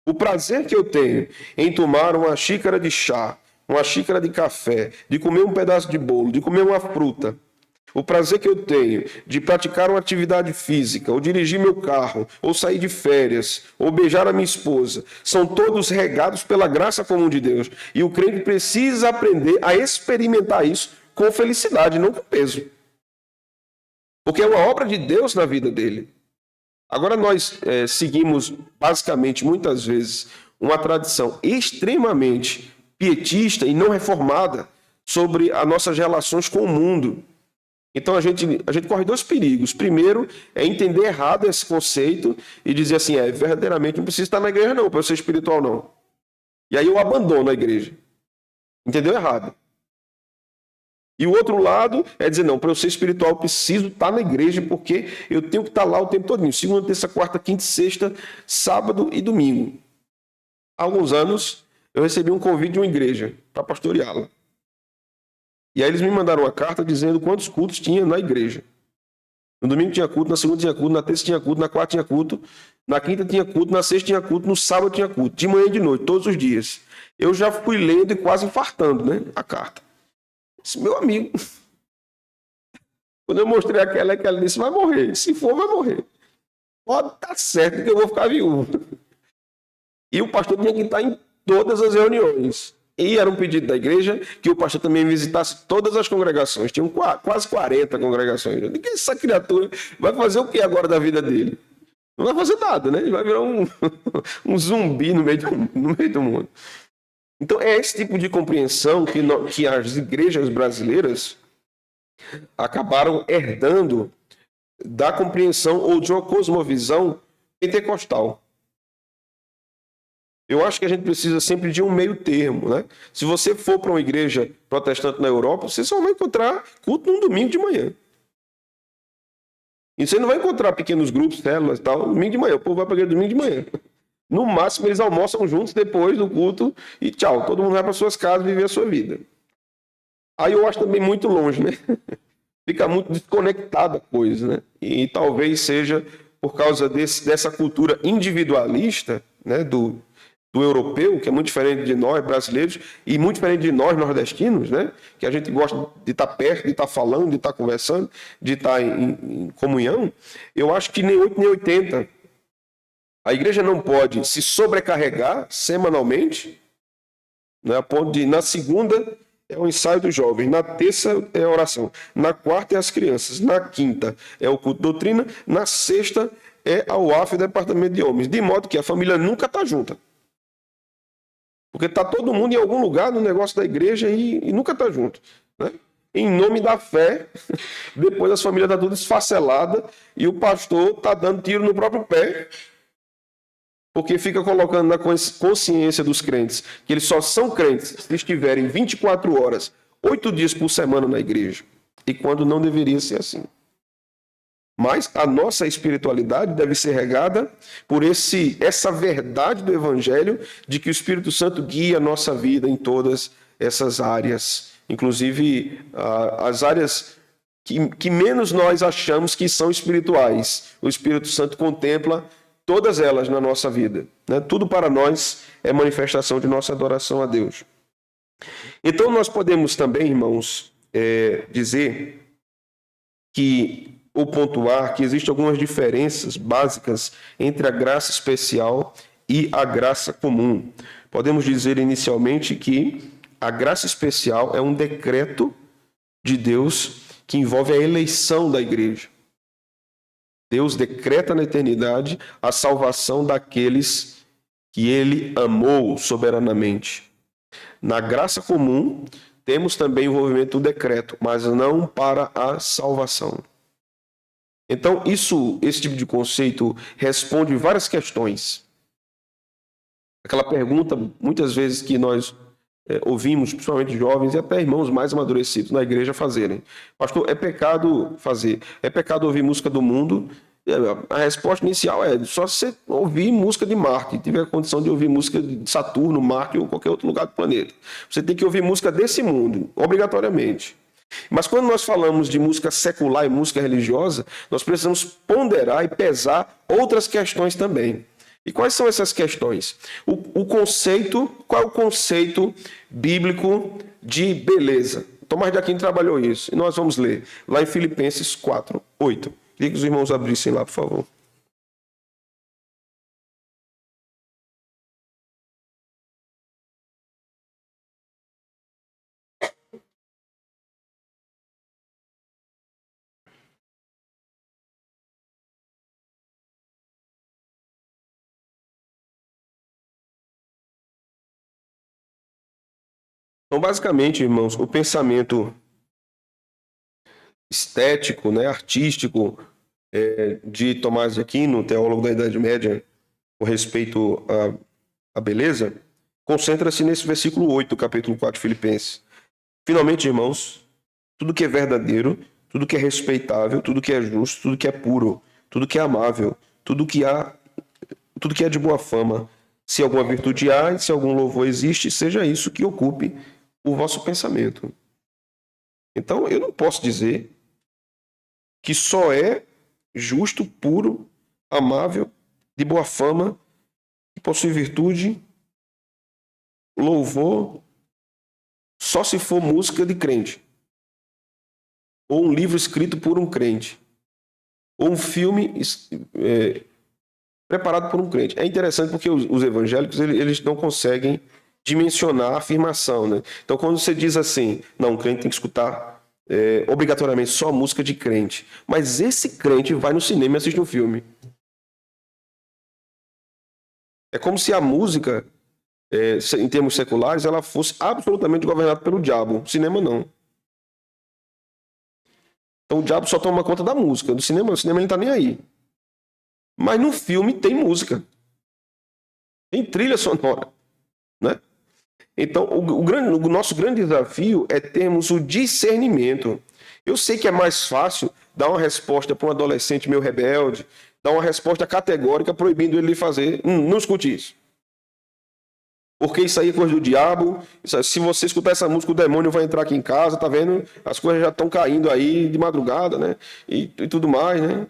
O prazer que eu tenho em tomar uma xícara de chá, uma xícara de café, de comer um pedaço de bolo, de comer uma fruta. O prazer que eu tenho de praticar uma atividade física, ou dirigir meu carro, ou sair de férias, ou beijar a minha esposa, são todos regados pela graça comum de Deus. E o crente precisa aprender a experimentar isso com felicidade, não com peso. Porque é uma obra de Deus na vida dele. Agora nós seguimos, basicamente, muitas vezes, uma tradição extremamente pietista e não reformada sobre as nossas relações com o mundo. Então a gente corre 2 perigos. Primeiro, é entender errado esse conceito e dizer assim, verdadeiramente não precisa estar na igreja não, para eu ser espiritual não. E aí eu abandono a igreja. Entendeu errado. E o outro lado é dizer, não, para eu ser espiritual eu preciso estar na igreja porque eu tenho que estar lá o tempo todo. Segunda, terça, quarta, quinta, sexta, sábado e domingo. Há alguns anos eu recebi um convite de uma igreja para pastoreá-la. E aí eles me mandaram uma carta dizendo quantos cultos tinha na igreja. No domingo tinha culto, na segunda tinha culto, na terça tinha culto, na quarta tinha culto, na quinta tinha culto, na sexta tinha culto, no sábado tinha culto, de manhã e de noite, todos os dias. Eu já fui lendo e quase infartando, né, a carta. Disse, meu amigo, quando eu mostrei aquela disse, vai morrer. Se for, vai morrer. Pode estar certo que eu vou ficar viúvo. E o pastor tinha que estar em todas as reuniões. E era um pedido da igreja que o pastor também visitasse todas as congregações. Tinham quase 40 congregações. Eu digo, essa criatura vai fazer o que agora da vida dele? Não vai fazer nada, né? Ele vai virar um zumbi no meio do mundo. Então, é esse tipo de compreensão que as igrejas brasileiras acabaram herdando da compreensão ou de uma cosmovisão pentecostal. Eu acho que a gente precisa sempre de um meio termo, né? Se você for para uma igreja protestante na Europa, você só vai encontrar culto num domingo de manhã. E você não vai encontrar pequenos grupos, células e tal, domingo de manhã. O povo vai para a igreja domingo de manhã. No máximo, eles almoçam juntos depois do culto e tchau. Todo mundo vai para suas casas viver a sua vida. Aí eu acho também muito longe, né? Fica muito desconectada a coisa, né? E talvez seja por causa dessa cultura individualista, né, do europeu, que é muito diferente de nós, brasileiros, e muito diferente de nós, nordestinos, né? Que a gente gosta de estar perto, de estar falando, de estar conversando, de estar em comunhão. Eu acho que nem 8 nem 80. A igreja não pode se sobrecarregar semanalmente, né, a ponto de, na segunda, é o ensaio dos jovens, na terça é a oração, na quarta é as crianças, na quinta é o culto de doutrina, na sexta é a UAF, departamento de homens, de modo que a família nunca está junta. Porque está todo mundo em algum lugar no negócio da igreja e nunca está junto, né? Em nome da fé, depois as famílias estão todas esfaceladas e o pastor está dando tiro no próprio pé, porque fica colocando na consciência dos crentes que eles só são crentes se estiverem 24 horas, 8 dias por semana na igreja. E quando não deveria ser assim. Mas a nossa espiritualidade deve ser regada por essa verdade do Evangelho de que o Espírito Santo guia a nossa vida em todas essas áreas. Inclusive as áreas que menos nós achamos que são espirituais. O Espírito Santo contempla todas elas na nossa vida, né? Tudo para nós é manifestação de nossa adoração a Deus. Então nós podemos também, irmãos, dizer que, ou pontuar que existem algumas diferenças básicas entre a graça especial e a graça comum. Podemos dizer inicialmente que a graça especial é um decreto de Deus que envolve a eleição da igreja. Deus decreta na eternidade a salvação daqueles que ele amou soberanamente. Na graça comum, temos também o envolvimento do decreto, mas não para a salvação. Então, esse tipo de conceito responde várias questões. Aquela pergunta, muitas vezes, que nós ouvimos, principalmente jovens e até irmãos mais amadurecidos na igreja fazerem. Pastor, é pecado fazer? É pecado ouvir música do mundo? A resposta inicial é só você ouvir música de Marte, tiver a condição de ouvir música de Saturno, Marte ou qualquer outro lugar do planeta. Você tem que ouvir música desse mundo, obrigatoriamente. Mas quando nós falamos de música secular e música religiosa, nós precisamos ponderar e pesar outras questões também. E quais são essas questões? Qual é o conceito bíblico de beleza? Tomás de Aquino trabalhou isso, e nós vamos ler lá em Filipenses 4, 8. Queria que os irmãos abrissem lá, por favor. Então, basicamente, irmãos, o pensamento estético, né, artístico de Tomás de Aquino, teólogo da Idade Média, com respeito à beleza, concentra-se nesse versículo 8 do capítulo 4 de Filipenses. Finalmente, irmãos, tudo que é verdadeiro, tudo que é respeitável, tudo que é justo, tudo que é puro, tudo que é amável, tudo que é de boa fama, se alguma virtude há e se algum louvor existe, seja isso que ocupe o vosso pensamento. Então, eu não posso dizer que só é justo, puro, amável, de boa fama, que possui virtude, louvor, só se for música de crente, ou um livro escrito por um crente, ou um filme preparado por um crente. É interessante porque os evangélicos eles não conseguem dimensionar a afirmação, né? Então, quando você diz assim, não, o crente tem que escutar obrigatoriamente só música de crente, mas esse crente vai no cinema e assiste um filme. É como se a música, em termos seculares, ela fosse absolutamente governada pelo diabo. O cinema não. Então o diabo só toma conta da música. O cinema ele não tá nem aí. Mas no filme tem música. Tem trilha sonora, né? Então, o nosso grande desafio é termos o discernimento. Eu sei que é mais fácil dá uma resposta para um adolescente meio rebelde, dá uma resposta categórica proibindo ele de fazer. Não escute isso. Porque isso aí é coisa do diabo. Se você escutar essa música, o demônio vai entrar aqui em casa, tá vendo? As coisas já estão caindo aí de madrugada, né? E tudo mais, né?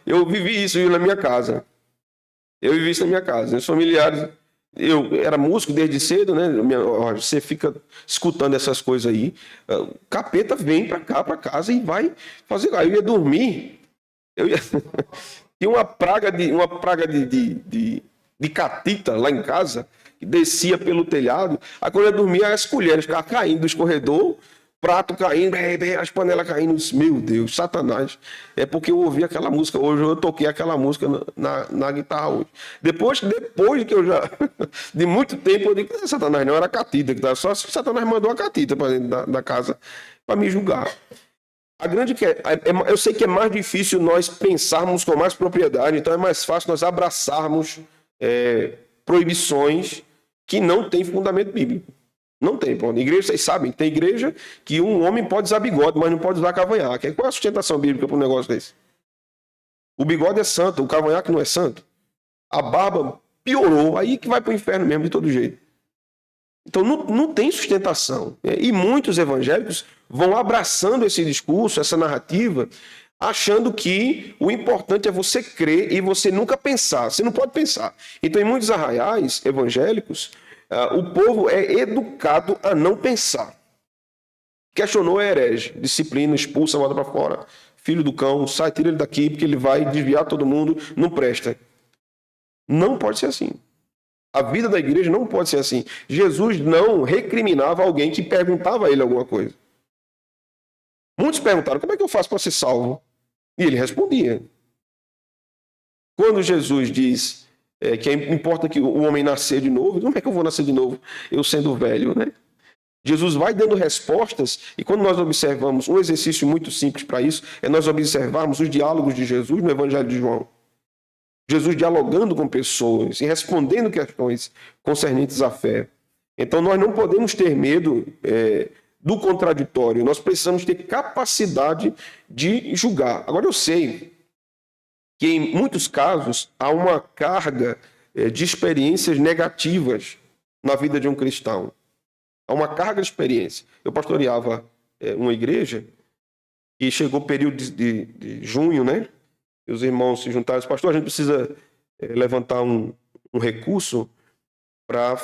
Eu vivi isso na minha casa. Eu vivi isso na minha casa. Meus familiares... Eu era músico desde cedo, né? Você fica escutando essas coisas aí. O capeta vem pra cá, pra casa, e vai fazer. Aí eu ia dormir. Tinha uma praga de catita lá em casa, que descia pelo telhado. Aí quando eu dormia, as colheres ficavam caindo do escorredor, prato caindo, as panelas caindo. Meu Deus, Satanás. É porque eu ouvi aquela música hoje, eu toquei aquela música na guitarra hoje. Depois que eu já... De muito tempo, eu digo, Satanás não, era a catita. Só se Satanás mandou a catita para dentro da casa para me julgar. A grande eu sei que é mais difícil nós pensarmos com mais propriedade, então é mais fácil nós abraçarmos proibições que não têm fundamento bíblico. Não tem, pô. Igreja, vocês sabem, tem igreja que um homem pode usar bigode, mas não pode usar cavanhaque. Qual é a sustentação bíblica para um negócio desse? O bigode é santo, o cavanhaque não é santo. A barba piorou, aí que vai para o inferno mesmo de todo jeito. Então não tem sustentação. E muitos evangélicos vão abraçando esse discurso, essa narrativa, achando que o importante é você crer e você nunca pensar. Você não pode pensar. Então, em muitos arraiais evangélicos, o povo é educado a não pensar. Questionou é herege, disciplina, expulsa, bota para fora. Filho do cão, sai, tira ele daqui, porque ele vai desviar todo mundo, não presta. Não pode ser assim. A vida da igreja não pode ser assim. Jesus não recriminava alguém que perguntava a ele alguma coisa. Muitos perguntaram, como é que eu faço para ser salvo? E ele respondia. Quando Jesus diz que importa que o homem nascer de novo, como é que eu vou nascer de novo? Eu sendo velho, né? Jesus vai dando respostas, e quando nós observamos um exercício muito simples para isso, é nós observarmos os diálogos de Jesus no Evangelho de João. Jesus dialogando com pessoas e respondendo questões concernentes à fé. Então nós não podemos ter medo do contraditório, nós precisamos ter capacidade de julgar. Agora eu sei que em muitos casos há uma carga de experiências negativas na vida de um cristão. Há uma carga de experiência. Eu pastoreava uma igreja e chegou o período de junho, né? E os irmãos se juntaram e disseram, pastor, a gente precisa levantar um recurso para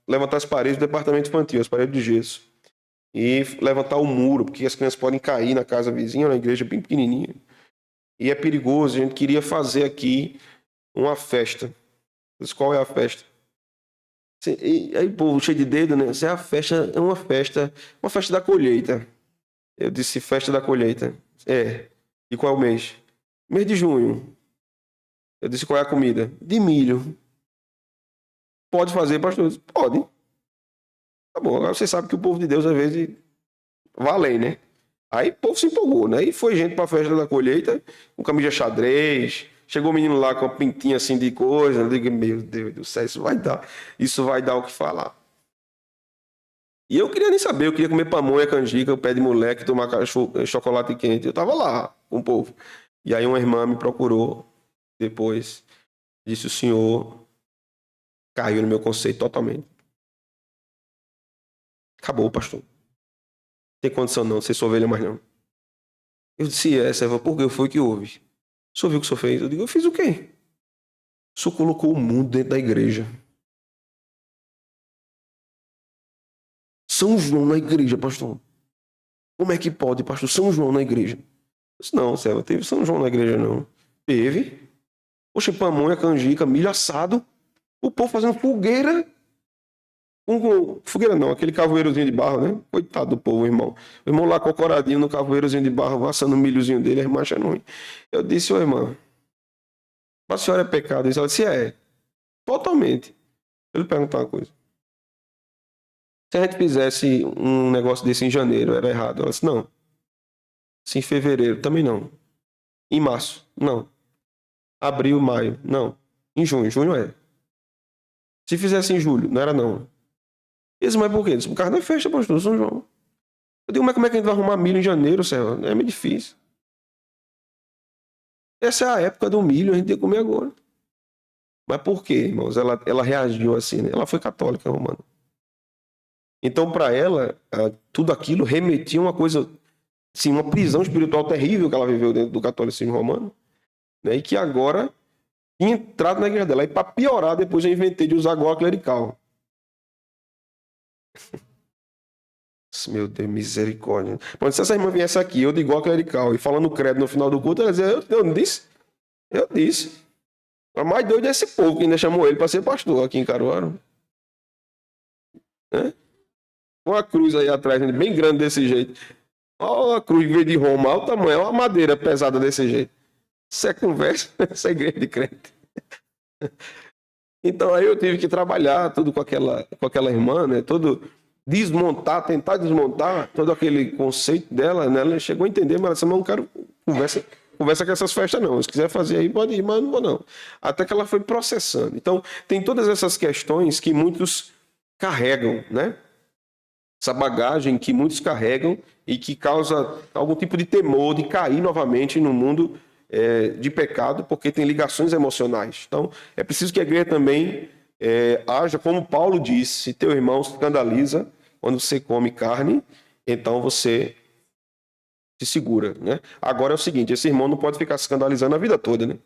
levantar as paredes do departamento infantil, as paredes de gesso. E levantar o muro, porque as crianças podem cair na casa vizinha, na igreja bem pequenininha. E é perigoso, a gente queria fazer aqui uma festa. Eu disse, qual é a festa? E aí o povo cheio de dedo, né? A festa é uma festa da colheita. Eu disse, festa da colheita. E qual é o mês? Mês de junho. Eu disse, qual é a comida? De milho. Pode fazer, pastor? Disse, pode. Tá bom, agora você sabe que o povo de Deus às vezes vale, né? Aí o povo se empolgou, né? E foi gente para a festa da colheita, com camisa xadrez. Chegou o menino lá com uma pintinha assim de coisa. Eu digo, meu Deus do céu, isso vai dar o que falar. E eu queria nem saber, eu queria comer pamonha, canjica, o pé de moleque, tomar chocolate quente. Eu tava lá com o povo. E aí uma irmã me procurou depois, disse, o senhor caiu no meu conceito totalmente. Acabou, pastor. Não tem condição não, ser sua ovelha mais não. Eu disse, serva, por que foi que houve? O senhor viu o que o senhor fez? Eu digo, eu fiz o quê? O senhor colocou o mundo dentro da igreja. São João na igreja, pastor. Como é que pode, pastor? São João na igreja. Eu disse, não, serva, teve São João na igreja não. Teve. Poxa, pamonha, canjica, milho assado. O povo fazendo fogueira. Fogueira não, aquele cavoeirozinho de barro, né? Coitado do povo, irmão. O irmão lá cocoradinho no cavoeirozinho de barro, assando o milhozinho dele, a irmã achando ruim. Eu disse, ô irmã, a senhora é pecado? Ela disse, totalmente. Eu lhe perguntar uma coisa. Se a gente fizesse um negócio desse em janeiro, era errado? Ela disse, não. Se em fevereiro, também não. Em março, não. Abril, maio, não. Em junho é. Se fizesse em julho, não era não. Isso, mas por quê? Por causa da festa, pastor, São João. Eu digo, mas como é que a gente vai arrumar milho em janeiro, Senhor? É meio difícil. Essa é a época do milho, a gente tem que comer agora. Mas por quê, irmãos? Ela reagiu assim, né? Ela foi católica romana. Então, para ela, tudo aquilo remetia a uma coisa, assim, uma prisão espiritual terrível que ela viveu dentro do catolicismo romano, né? E que agora tinha entrado na igreja dela. E para piorar, depois eu inventei de usar gola clerical. Meu Deus, misericórdia. Mas se essa irmã viesse aqui, eu de gola clerical, e falando credo no final do culto, ela dizia, eu não disse? Eu disse. A mais doido é esse povo que ainda chamou ele para ser pastor aqui em Caruaru. Né? Uma cruz aí atrás, bem grande desse jeito. Olha a cruz que veio de Roma, olha o tamanho, olha a madeira pesada desse jeito. Isso é conversa, essa é igreja de crente. Então aí eu tive que trabalhar tudo com aquela irmã, né? Todo desmontar, tentar desmontar todo aquele conceito dela, né? Ela chegou a entender, mas ela disse, não quero conversa com essas festas não. Se quiser fazer aí, pode ir, mas não vou não. Até que ela foi processando. Então, tem todas essas questões que muitos carregam, né? Essa bagagem que muitos carregam e que causa algum tipo de temor de cair novamente no mundo de pecado, porque tem ligações emocionais. Então, é preciso que a igreja também haja como Paulo disse, se teu irmão se escandaliza quando você come carne, então você se segura, né? Agora é o seguinte, esse irmão não pode ficar se escandalizando a vida toda, né?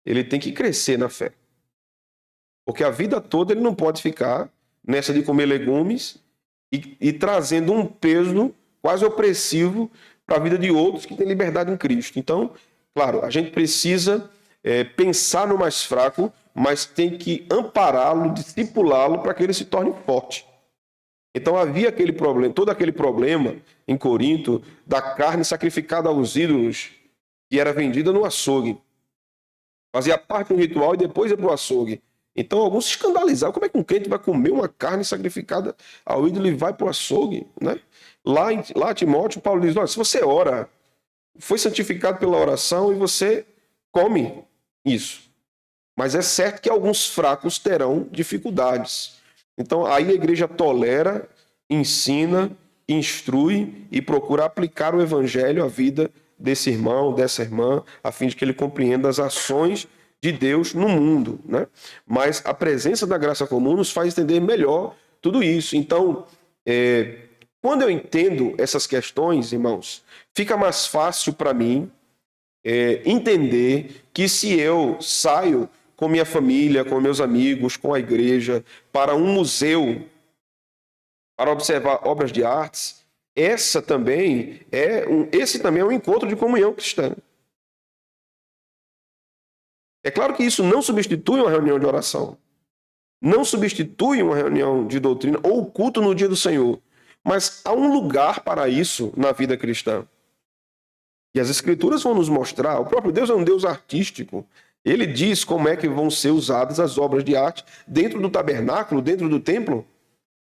Ele tem que crescer na fé. Porque a vida toda ele não pode ficar nessa de comer legumes e trazendo um peso quase opressivo para a vida de outros que têm liberdade em Cristo. Então, claro, a gente precisa pensar no mais fraco, mas tem que ampará-lo, discipulá-lo para que ele se torne forte. Então havia aquele problema, todo aquele problema em Corinto da carne sacrificada aos ídolos que era vendida no açougue. Fazia parte do ritual e depois ia para o açougue. Então alguns se escandalizavam. Como é que um crente vai comer uma carne sacrificada ao ídolo e vai para o açougue? Né? Lá em Timóteo, Paulo diz, olha, se você ora, foi santificado pela oração e você come isso. Mas é certo que alguns fracos terão dificuldades. Então aí a igreja tolera, ensina, instrui e procura aplicar o evangelho à vida desse irmão, dessa irmã, a fim de que ele compreenda as ações de Deus no mundo, né? Mas a presença da graça comum nos faz entender melhor tudo isso. Então, quando eu entendo essas questões, irmãos, fica mais fácil para mim entender que se eu saio com minha família, com meus amigos, com a igreja, para um museu, para observar obras de artes, esse também é um encontro de comunhão cristã. É claro que isso não substitui uma reunião de oração, não substitui uma reunião de doutrina ou o culto no dia do Senhor, mas há um lugar para isso na vida cristã. E as Escrituras vão nos mostrar, o próprio Deus é um Deus artístico. Ele diz como é que vão ser usadas as obras de arte dentro do tabernáculo, dentro do templo.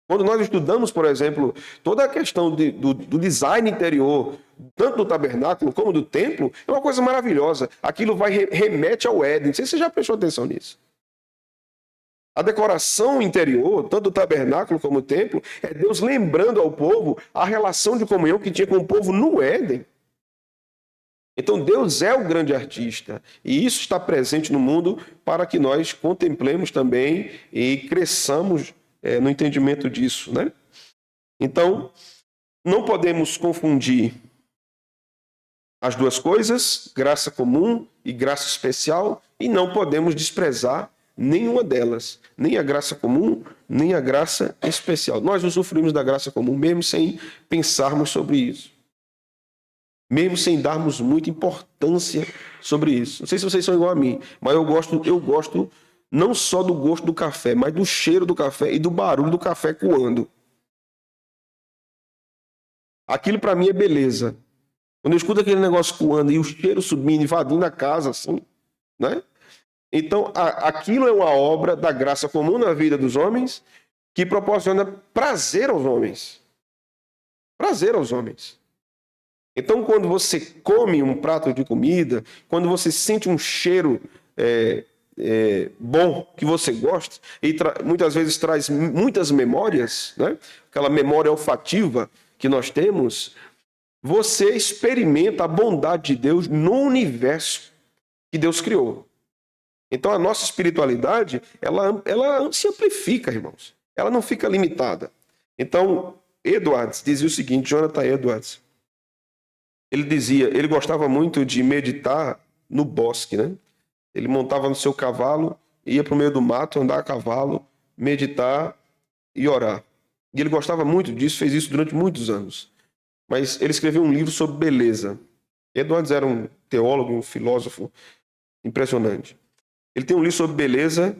Quando nós estudamos, por exemplo, toda a questão do design interior, tanto do tabernáculo como do templo, é uma coisa maravilhosa. Aquilo remete ao Éden. Não sei se você já prestou atenção nisso. A decoração interior, tanto do tabernáculo como do templo, é Deus lembrando ao povo a relação de comunhão que tinha com o povo no Éden. Então Deus é o grande artista e isso está presente no mundo para que nós contemplemos também e cresçamos no entendimento disso, né? Então, não podemos confundir as duas coisas, graça comum e graça especial, e não podemos desprezar nenhuma delas, nem a graça comum, nem a graça especial. Nós usufruímos da graça comum mesmo sem pensarmos sobre isso. Mesmo sem darmos muita importância sobre isso. Não sei se vocês são igual a mim, mas eu gosto não só do gosto do café, mas do cheiro do café e do barulho do café coando. Aquilo para mim é beleza. Quando eu escuto aquele negócio coando e o cheiro subindo, invadindo a casa, assim, né? Então, aquilo é uma obra da graça comum na vida dos homens que proporciona prazer aos homens. Prazer aos homens. Então, quando você come um prato de comida, quando você sente um cheiro bom, que você gosta, e muitas vezes traz muitas memórias, né? Aquela memória olfativa que nós temos, você experimenta a bondade de Deus no universo que Deus criou. Então a nossa espiritualidade, ela se amplifica, irmãos. Ela não fica limitada. Então, Edwards dizia o seguinte, Jonathan Edwards, ele gostava muito de meditar no bosque, né? Ele montava no seu cavalo, ia para o meio do mato, andar a cavalo, meditar e orar. E ele gostava muito disso, fez isso durante muitos anos. Mas ele escreveu um livro sobre beleza. Edwards era um teólogo, um filósofo impressionante. Ele tem um livro sobre beleza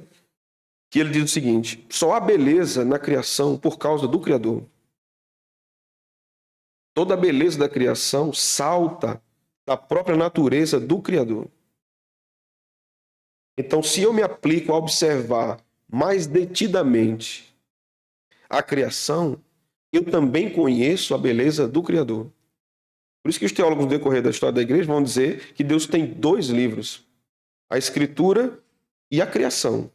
que ele diz o seguinte: só há beleza na criação por causa do Criador. Toda a beleza da criação salta da própria natureza do Criador. Então, se eu me aplico a observar mais detidamente a criação, eu também conheço a beleza do Criador. Por isso que os teólogos no decorrer da história da igreja vão dizer que Deus tem 2 livros: a Escritura e a criação.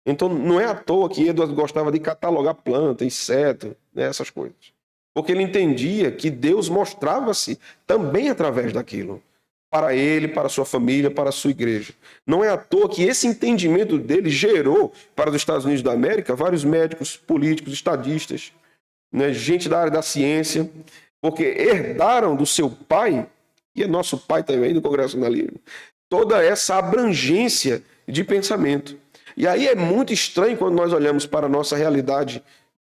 Então, não é à toa que Edwards gostava de catalogar planta, inseto, né, essas coisas. Porque ele entendia que Deus mostrava-se também através daquilo. Para ele, para a sua família, para a sua igreja. Não é à toa que esse entendimento dele gerou para os Estados Unidos da América vários médicos, políticos, estadistas, né, gente da área da ciência, porque herdaram do seu pai, e é nosso pai também do Congregacionalismo, toda essa abrangência de pensamento. E aí é muito estranho quando nós olhamos para a nossa realidade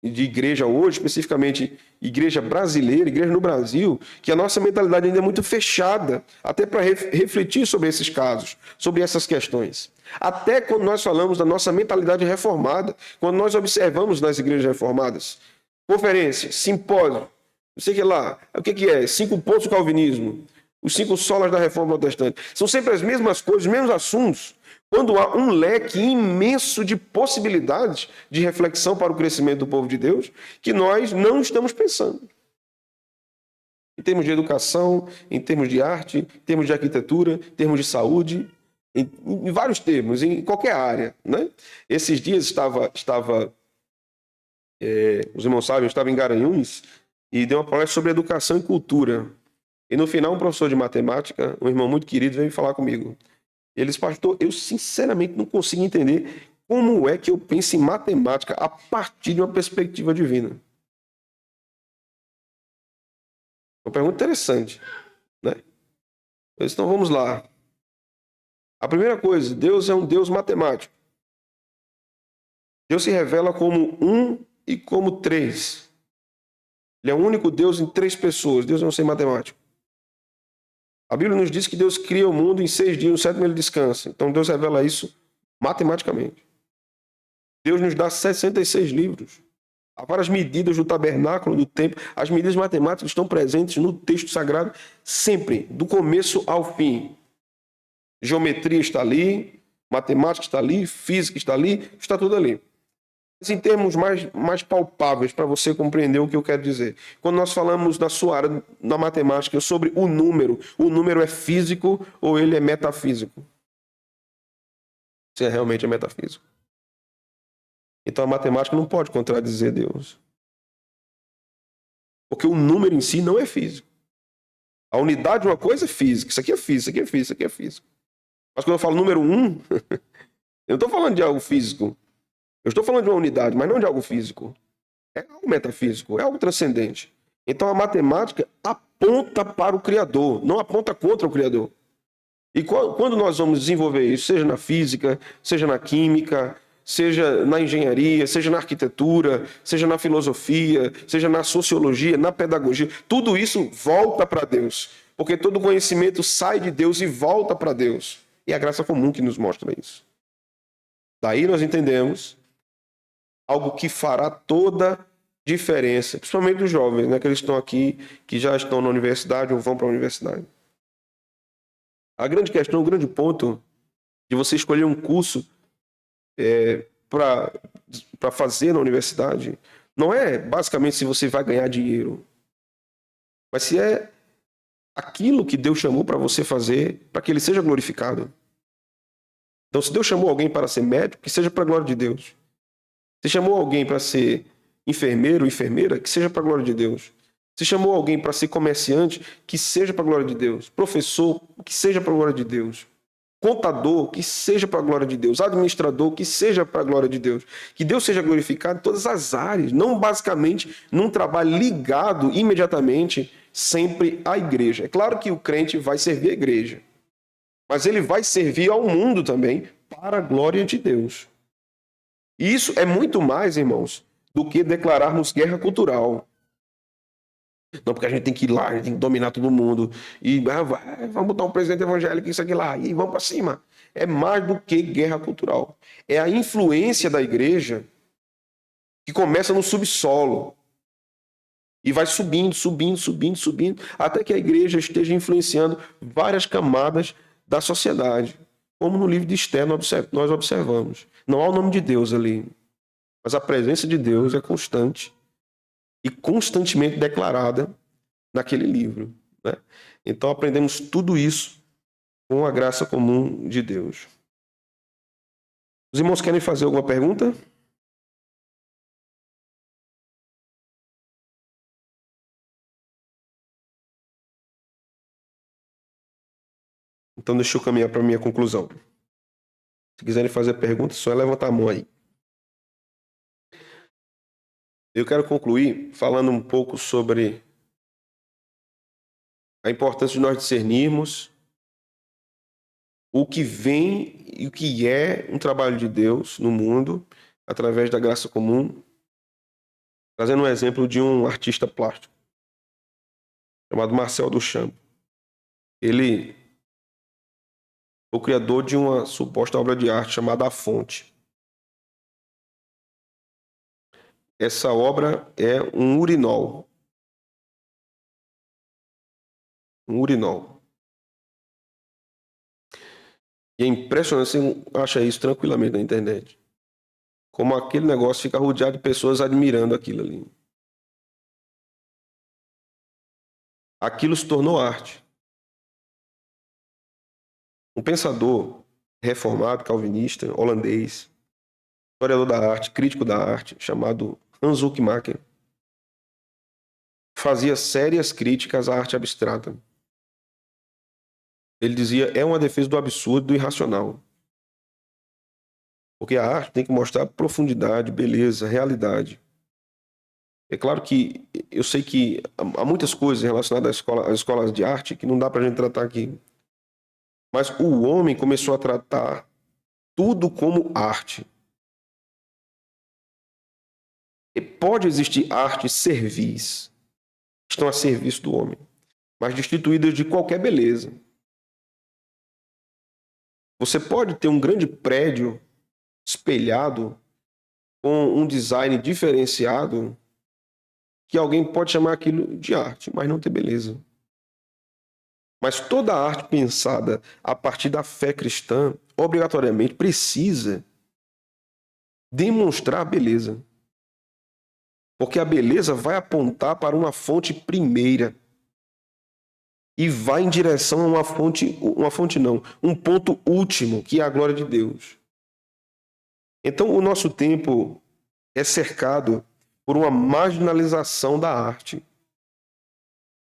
de igreja hoje, especificamente igreja brasileira, igreja no Brasil, que a nossa mentalidade ainda é muito fechada, até para refletir sobre esses casos, sobre essas questões. Até quando nós falamos da nossa mentalidade reformada, quando nós observamos nas igrejas reformadas, conferência, simpósio, não sei o que lá, o que é? 5 pontos do calvinismo, os 5 solas da reforma protestante. São sempre as mesmas coisas, os mesmos assuntos, quando há um leque imenso de possibilidades de reflexão para o crescimento do povo de Deus, que nós não estamos pensando. Em termos de educação, em termos de arte, em termos de arquitetura, em termos de saúde, em vários termos, em qualquer área, né? Esses dias os irmãos sabem, eu estava em Garanhuns e dei uma palestra sobre educação e cultura. E no final, um professor de matemática, um irmão muito querido, veio falar comigo. Ele disse: pastor, eu sinceramente não consigo entender como é que eu penso em matemática a partir de uma perspectiva divina. Uma pergunta interessante, né? Eu disse: então vamos lá. A primeira coisa, Deus é um Deus matemático. Deus se revela como 1 e como 3. Ele é o único Deus em 3 pessoas. Deus é um ser matemático. A Bíblia nos diz que Deus cria o mundo em 6 dias, no 7º ele descansa. Então Deus revela isso matematicamente. Deus nos dá 66 livros. Há várias medidas do tabernáculo, do templo. As medidas matemáticas estão presentes no texto sagrado sempre, do começo ao fim. Geometria está ali, matemática está ali, física está ali, está tudo ali. Mas em termos mais palpáveis, para você compreender o que eu quero dizer. Quando nós falamos na sua área, na matemática, sobre o número é físico ou ele é metafísico? Se realmente é metafísico. Então a matemática não pode contradizer Deus. Porque o número em si não é físico. A unidade de uma coisa é física. Isso aqui é físico, isso aqui é físico, isso aqui é físico. Mas quando eu falo número 1, eu não estou falando de algo físico. Eu estou falando de uma unidade, mas não de algo físico. É algo metafísico, é algo transcendente. Então a matemática aponta para o Criador, não aponta contra o Criador. E quando nós vamos desenvolver isso, seja na física, seja na química, seja na engenharia, seja na arquitetura, seja na filosofia, seja na sociologia, na pedagogia, tudo isso volta para Deus. Porque todo conhecimento sai de Deus e volta para Deus. E é a graça comum que nos mostra isso. Daí nós entendemos algo que fará toda diferença, principalmente dos jovens, né, que eles estão aqui, que já estão na universidade ou vão para a universidade. A grande questão, o grande ponto de você escolher um curso para fazer na universidade não é basicamente se você vai ganhar dinheiro, mas se é aquilo que Deus chamou para você fazer, para que ele seja glorificado. Então, se Deus chamou alguém para ser médico, que seja para a glória de Deus. Se chamou alguém para ser enfermeiro, enfermeira, que seja para a glória de Deus. Se chamou alguém para ser comerciante, que seja para a glória de Deus. Professor, que seja para a glória de Deus. Contador, que seja para a glória de Deus. Administrador, que seja para a glória de Deus. Que Deus seja glorificado em todas as áreas, não basicamente num trabalho ligado imediatamente sempre à igreja. É claro que o crente vai servir a igreja, mas ele vai servir ao mundo também para a glória de Deus. E isso é muito mais, irmãos, do que declararmos guerra cultural. Não, porque a gente tem que ir lá, a gente tem que dominar todo mundo. E vamos botar um presidente evangélico, isso aqui lá, e vamos para cima. É mais do que guerra cultural. É a influência da igreja que começa no subsolo. E vai subindo, subindo, subindo, subindo, até que a igreja esteja influenciando várias camadas da sociedade. Como no livro de Esther nós observamos. Não há o nome de Deus ali, mas a presença de Deus é constante e constantemente declarada naquele livro, né? Então aprendemos tudo isso com a graça comum de Deus. Os irmãos querem fazer alguma pergunta? Então deixa eu caminhar para a minha conclusão. Se quiserem fazer perguntas, só é levantar a mão aí. Eu quero concluir falando um pouco sobre a importância de nós discernirmos o que vem e o que é um trabalho de Deus no mundo através da graça comum, trazendo um exemplo de um artista plástico chamado Marcel Duchamp. Ele foi o criador de uma suposta obra de arte chamada A Fonte. Essa obra é um urinol. Um urinol. E é impressionante, você acha isso tranquilamente na internet. Como aquele negócio fica rodeado de pessoas admirando aquilo ali. Aquilo se tornou arte. Um pensador reformado, calvinista, holandês, historiador da arte, crítico da arte, chamado Hans Hoekmaker, fazia sérias críticas à arte abstrata. Ele dizia, é uma defesa do absurdo, do irracional. Porque a arte tem que mostrar profundidade, beleza, realidade. É claro que eu sei que há muitas coisas relacionadas às escolas de arte que não dá para a gente tratar aqui. Mas o homem começou a tratar tudo como arte. E pode existir arte servis, que estão a serviço do homem, mas destituídas de qualquer beleza. Você pode ter um grande prédio espelhado com um design diferenciado que alguém pode chamar aquilo de arte, mas não ter beleza. Mas toda arte pensada a partir da fé cristã, obrigatoriamente precisa demonstrar a beleza. Porque a beleza vai apontar para uma fonte primeira e vai em direção a uma fonte não, um ponto último, que é a glória de Deus. Então o nosso tempo é cercado por uma marginalização da arte.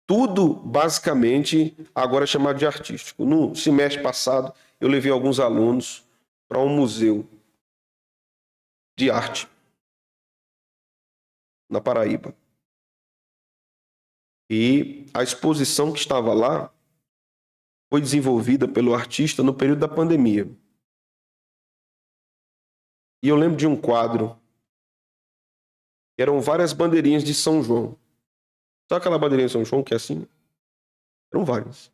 Tudo, basicamente, agora é chamado de artístico. No semestre passado, eu levei alguns alunos para um museu de arte na Paraíba. E a exposição que estava lá foi desenvolvida pelo artista no período da pandemia. E eu lembro de um quadro, que eram várias bandeirinhas de São João. Sabe aquela bandeirinha de São João que é assim? Eram várias.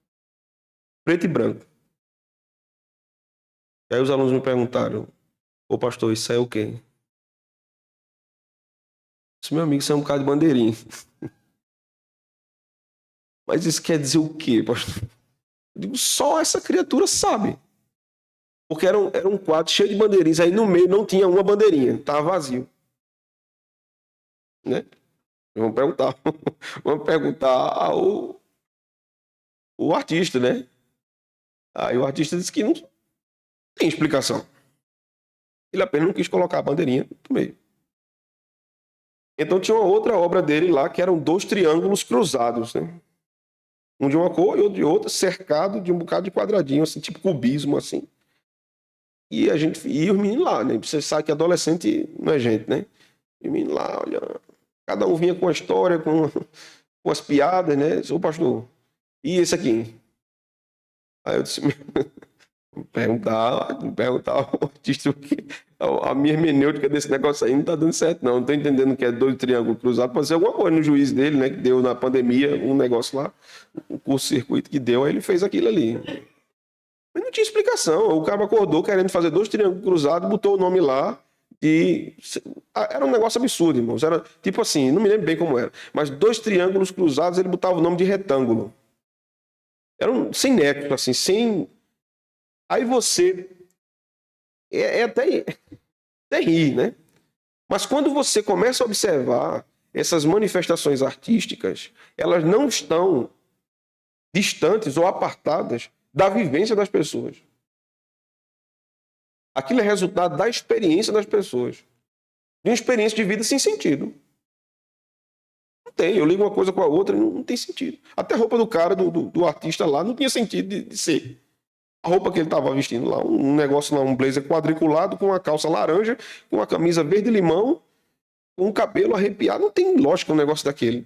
Preto e branco. E aí os alunos me perguntaram, ô pastor, isso aí é o quê? Disse, meu amigo, isso é um bocado de bandeirinha. Mas isso quer dizer o quê, pastor? Eu digo, só essa criatura sabe. Porque era um quadro cheio de bandeirinhas. Aí no meio não tinha uma bandeirinha. Estava vazio. Né? Vamos perguntar. Vamos perguntar o artista, né? Aí o artista disse que não tem explicação. Ele apenas não quis colocar a bandeirinha no meio. Então tinha uma outra obra dele lá, que eram 2 triângulos cruzados, né? Um de uma cor e outro de outra, cercado de um bocado de quadradinho, assim, tipo cubismo, assim. E os meninos lá, né? Você sabe que adolescente não é gente, né? E os meninos lá, olha, cada um vinha com uma história, com as piadas, né? Ô pastor, e esse aqui? Aí eu disse, perguntar ao artista o que a minha hermenêutica desse negócio aí não tá dando certo, não. Não tô entendendo que é 2 triângulos cruzados. Pode ser alguma coisa no juiz dele, né? Que deu na pandemia um negócio lá, um curto-circuito que deu, aí ele fez aquilo ali. Mas não tinha explicação. O cara acordou querendo fazer 2 triângulos cruzados, botou o nome lá e era um negócio absurdo, irmãos. Era tipo assim, não me lembro bem como era, mas 2 triângulos cruzados, ele botava o nome de retângulo. Era sem nexo, assim, sem. Aí você. Até rir, né? Mas quando você começa a observar essas manifestações artísticas, elas não estão distantes ou apartadas da vivência das pessoas. Aquilo é resultado da experiência das pessoas. De uma experiência de vida sem sentido. Não tem. Eu ligo uma coisa com a outra e não tem sentido. Até a roupa do cara, do artista lá, não tinha sentido de ser. A roupa que ele estava vestindo lá, um negócio lá, um blazer quadriculado, com uma calça laranja, com uma camisa verde-limão, com o cabelo arrepiado. Não tem lógica um negócio daquele.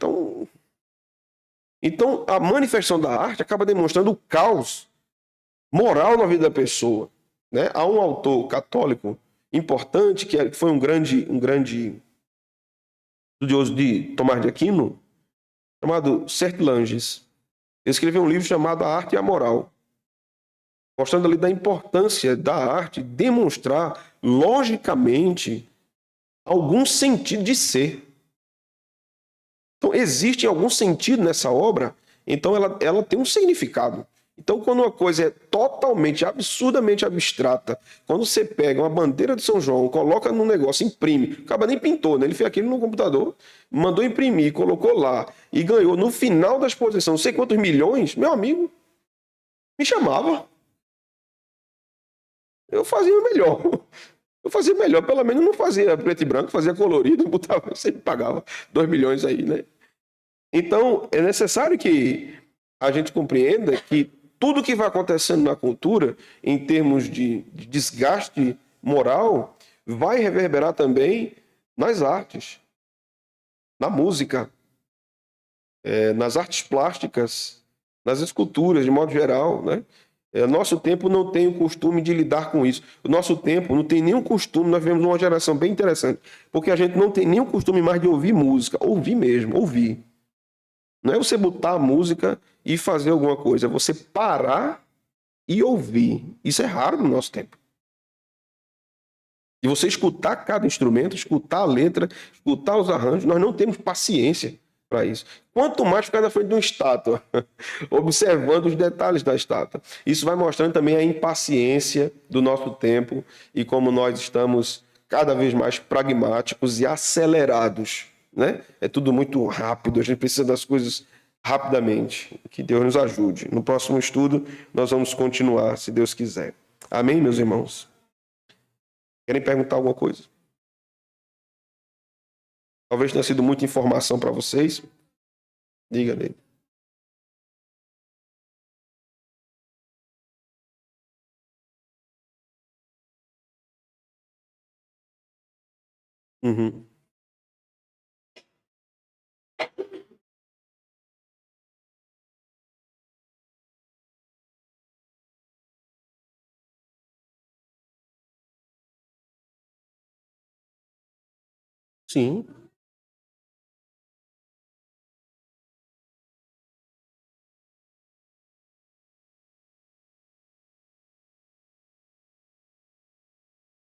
Então, a manifestação da arte acaba demonstrando o caos moral na vida da pessoa. Né? Há um autor católico importante, que foi um grande estudioso de Tomás de Aquino, chamado Sertilanges. Ele escreveu um livro chamado A Arte e a Moral, mostrando ali da importância da arte demonstrar logicamente algum sentido de ser. Então, existe algum sentido nessa obra, então ela tem um significado. Então, quando uma coisa é totalmente, absurdamente abstrata, quando você pega uma bandeira de São João, coloca num negócio, imprime, acaba nem pintou, né? Ele fez aquilo no computador, mandou imprimir, colocou lá e ganhou no final da exposição não sei quantos milhões, meu amigo, me chamava. Eu fazia melhor. Eu fazia melhor, pelo menos não fazia preto e branco, fazia colorido, botava, sempre pagava 2 milhões aí, né? Então, é necessário que a gente compreenda que tudo que vai acontecendo na cultura, em termos de desgaste moral, vai reverberar também nas artes, na música, nas artes plásticas, nas esculturas, de modo geral, né? Nosso tempo não tem o costume de lidar com isso. O nosso tempo não tem nenhum costume, nós vivemos uma geração bem interessante, porque a gente não tem nenhum costume mais de ouvir música, ouvir mesmo, ouvir. Não é você botar a música e fazer alguma coisa, é você parar e ouvir. Isso é raro no nosso tempo. E você escutar cada instrumento, escutar a letra, escutar os arranjos, nós não temos paciência para isso. Quanto mais ficar na frente de uma estátua, observando os detalhes da estátua. Isso vai mostrando também a impaciência do nosso tempo e como nós estamos cada vez mais pragmáticos e acelerados. Né? É tudo muito rápido, a gente precisa das coisas rapidamente. Que Deus nos ajude. No próximo estudo, nós vamos continuar, se Deus quiser. Amém, meus irmãos? Querem perguntar alguma coisa? Talvez tenha sido muita informação para vocês. Diga dele. Uhum. Sim,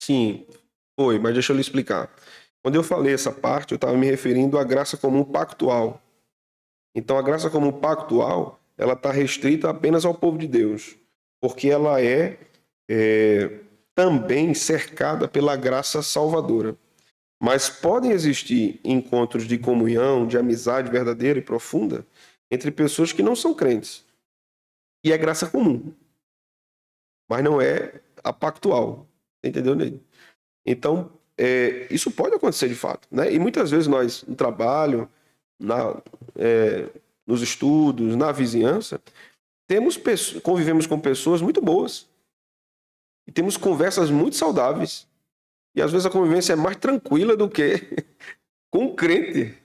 sim, foi, mas deixa eu lhe explicar. Quando eu falei essa parte, eu estava me referindo à graça comum pactual. Então, a graça comum pactual, ela está restrita apenas ao povo de Deus, porque ela é também cercada pela graça salvadora. Mas podem existir encontros de comunhão, de amizade verdadeira e profunda entre pessoas que não são crentes. E é graça comum, mas não é a pactual. Entendeu, Ney? Então, isso pode acontecer de fato, né? E muitas vezes nós, no trabalho, nos estudos, na vizinhança, convivemos com pessoas muito boas e temos conversas muito saudáveis. E às vezes a convivência é mais tranquila do que com um crente.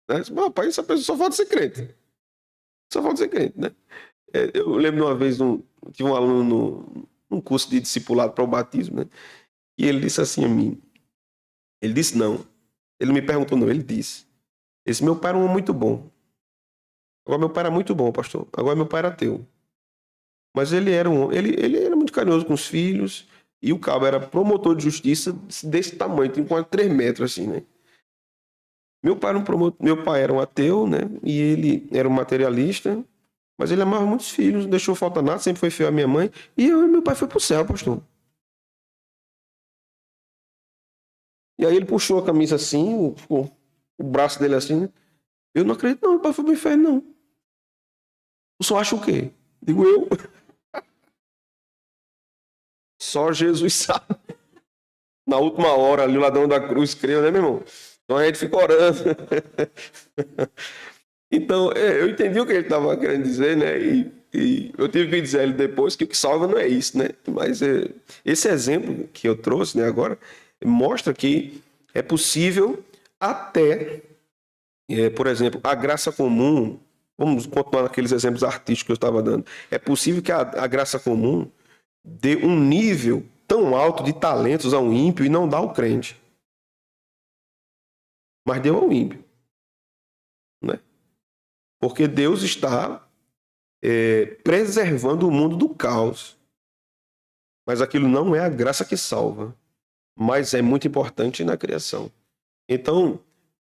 Né? Rapaz, essa pessoa só falta ser crente. Só falta ser crente, né? Eu lembro de uma vez, tive um aluno num curso de discipulado para o batismo, né? E ele disse assim a mim. Ele disse não. Ele não me perguntou não, ele disse. Esse meu pai era um homem muito bom. Agora meu pai era muito bom, pastor. Agora meu pai era ateu. Mas ele era ele era muito carinhoso com os filhos. E o cabo era promotor de justiça desse tamanho, tem quase 3 metros assim, né? Meu pai era um ateu, né? E ele era um materialista, mas ele amava muitos filhos, não deixou falta nada, sempre foi fiel à minha mãe. E meu pai foi pro céu, pastor. E aí ele puxou a camisa assim, o braço dele assim, né? Eu não acredito, não, meu pai foi pro inferno, não. Eu só acho o quê? Digo eu. Só Jesus sabe. Na última hora, ali o ladrão da cruz creu, né, meu irmão? Então a gente fica orando. Então, eu entendi o que ele estava querendo dizer, né? E eu tive que dizer a ele depois que o que salva não é isso, né? Mas esse exemplo que eu trouxe, né, agora, mostra que é possível até, por exemplo, a graça comum. Vamos continuar naqueles exemplos artísticos que eu estava dando. É possível que a graça comum dê um nível tão alto de talentos a um ímpio e não dá ao crente. Mas deu ao ímpio. Né? Porque Deus está preservando o mundo do caos. Mas aquilo não é a graça que salva. Mas é muito importante na criação. Então,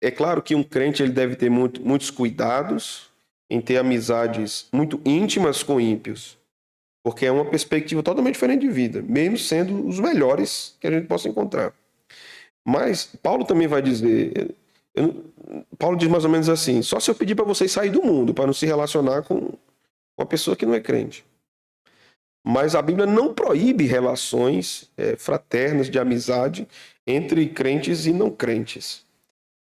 é claro que um crente ele deve ter muitos cuidados em ter amizades muito íntimas com ímpios. Porque é uma perspectiva totalmente diferente de vida, mesmo sendo os melhores que a gente possa encontrar. Mas Paulo também vai dizer, Paulo diz mais ou menos assim, só se eu pedir para vocês sair do mundo, para não se relacionar com uma pessoa que não é crente. Mas a Bíblia não proíbe relações fraternas de amizade entre crentes e não crentes.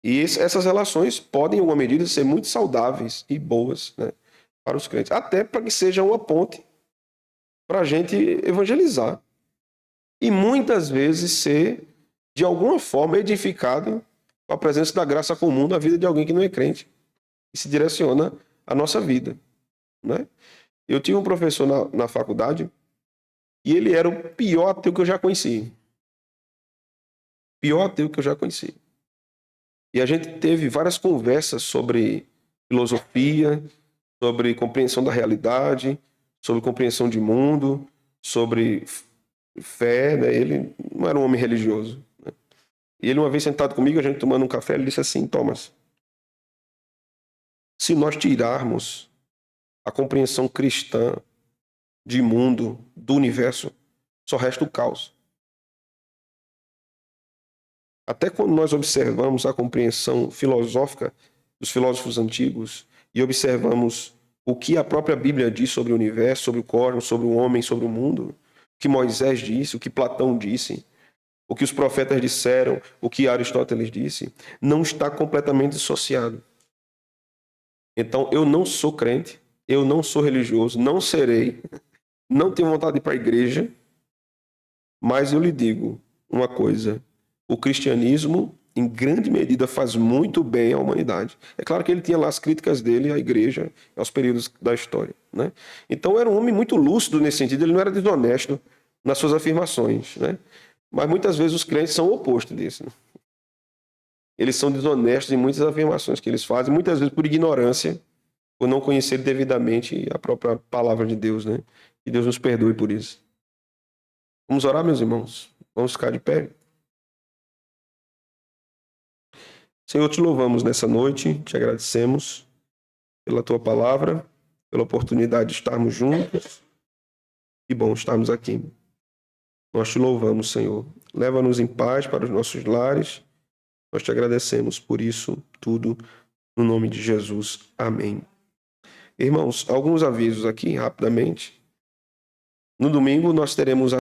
E essas relações podem, em alguma medida, ser muito saudáveis e boas, né, para os crentes. Até para que seja uma ponte para a gente evangelizar. E muitas vezes ser, de alguma forma, edificado com a presença da graça comum na vida de alguém que não é crente. E se direciona à nossa vida. Né? Eu tinha um professor na faculdade e ele era o pior ateu que eu já conheci. Pior ateu que eu já conheci. E a gente teve várias conversas sobre filosofia, sobre compreensão da realidade, sobre compreensão de mundo, sobre fé, né? Ele não era um homem religioso. Né? E ele, uma vez sentado comigo, a gente tomando um café, ele disse assim, Thomas, se nós tirarmos a compreensão cristã de mundo, do universo, só resta o caos. Até quando nós observamos a compreensão filosófica dos filósofos antigos e observamos o que a própria Bíblia diz sobre o universo, sobre o cosmos, sobre o homem, sobre o mundo, o que Moisés disse, o que Platão disse, o que os profetas disseram, o que Aristóteles disse, não está completamente dissociado. Então, eu não sou crente, eu não sou religioso, não serei, não tenho vontade de ir para a igreja, mas eu lhe digo uma coisa, o cristianismo, em grande medida, faz muito bem à humanidade. É claro que ele tinha lá as críticas dele à igreja, aos períodos da história. Né? Então, era um homem muito lúcido nesse sentido, ele não era desonesto nas suas afirmações. Né? Mas muitas vezes os crentes são o oposto disso. Né? Eles são desonestos em muitas afirmações que eles fazem, muitas vezes por ignorância, por não conhecer devidamente a própria palavra de Deus. Né? Que Deus nos perdoe por isso. Vamos orar, meus irmãos? Vamos ficar de pé? Senhor, te louvamos nessa noite, te agradecemos pela tua palavra, pela oportunidade de estarmos juntos. Que bom estarmos aqui. Nós te louvamos, Senhor. Leva-nos em paz para os nossos lares. Nós te agradecemos por isso tudo, no nome de Jesus. Amém. Irmãos, alguns avisos aqui, rapidamente. No domingo nós teremos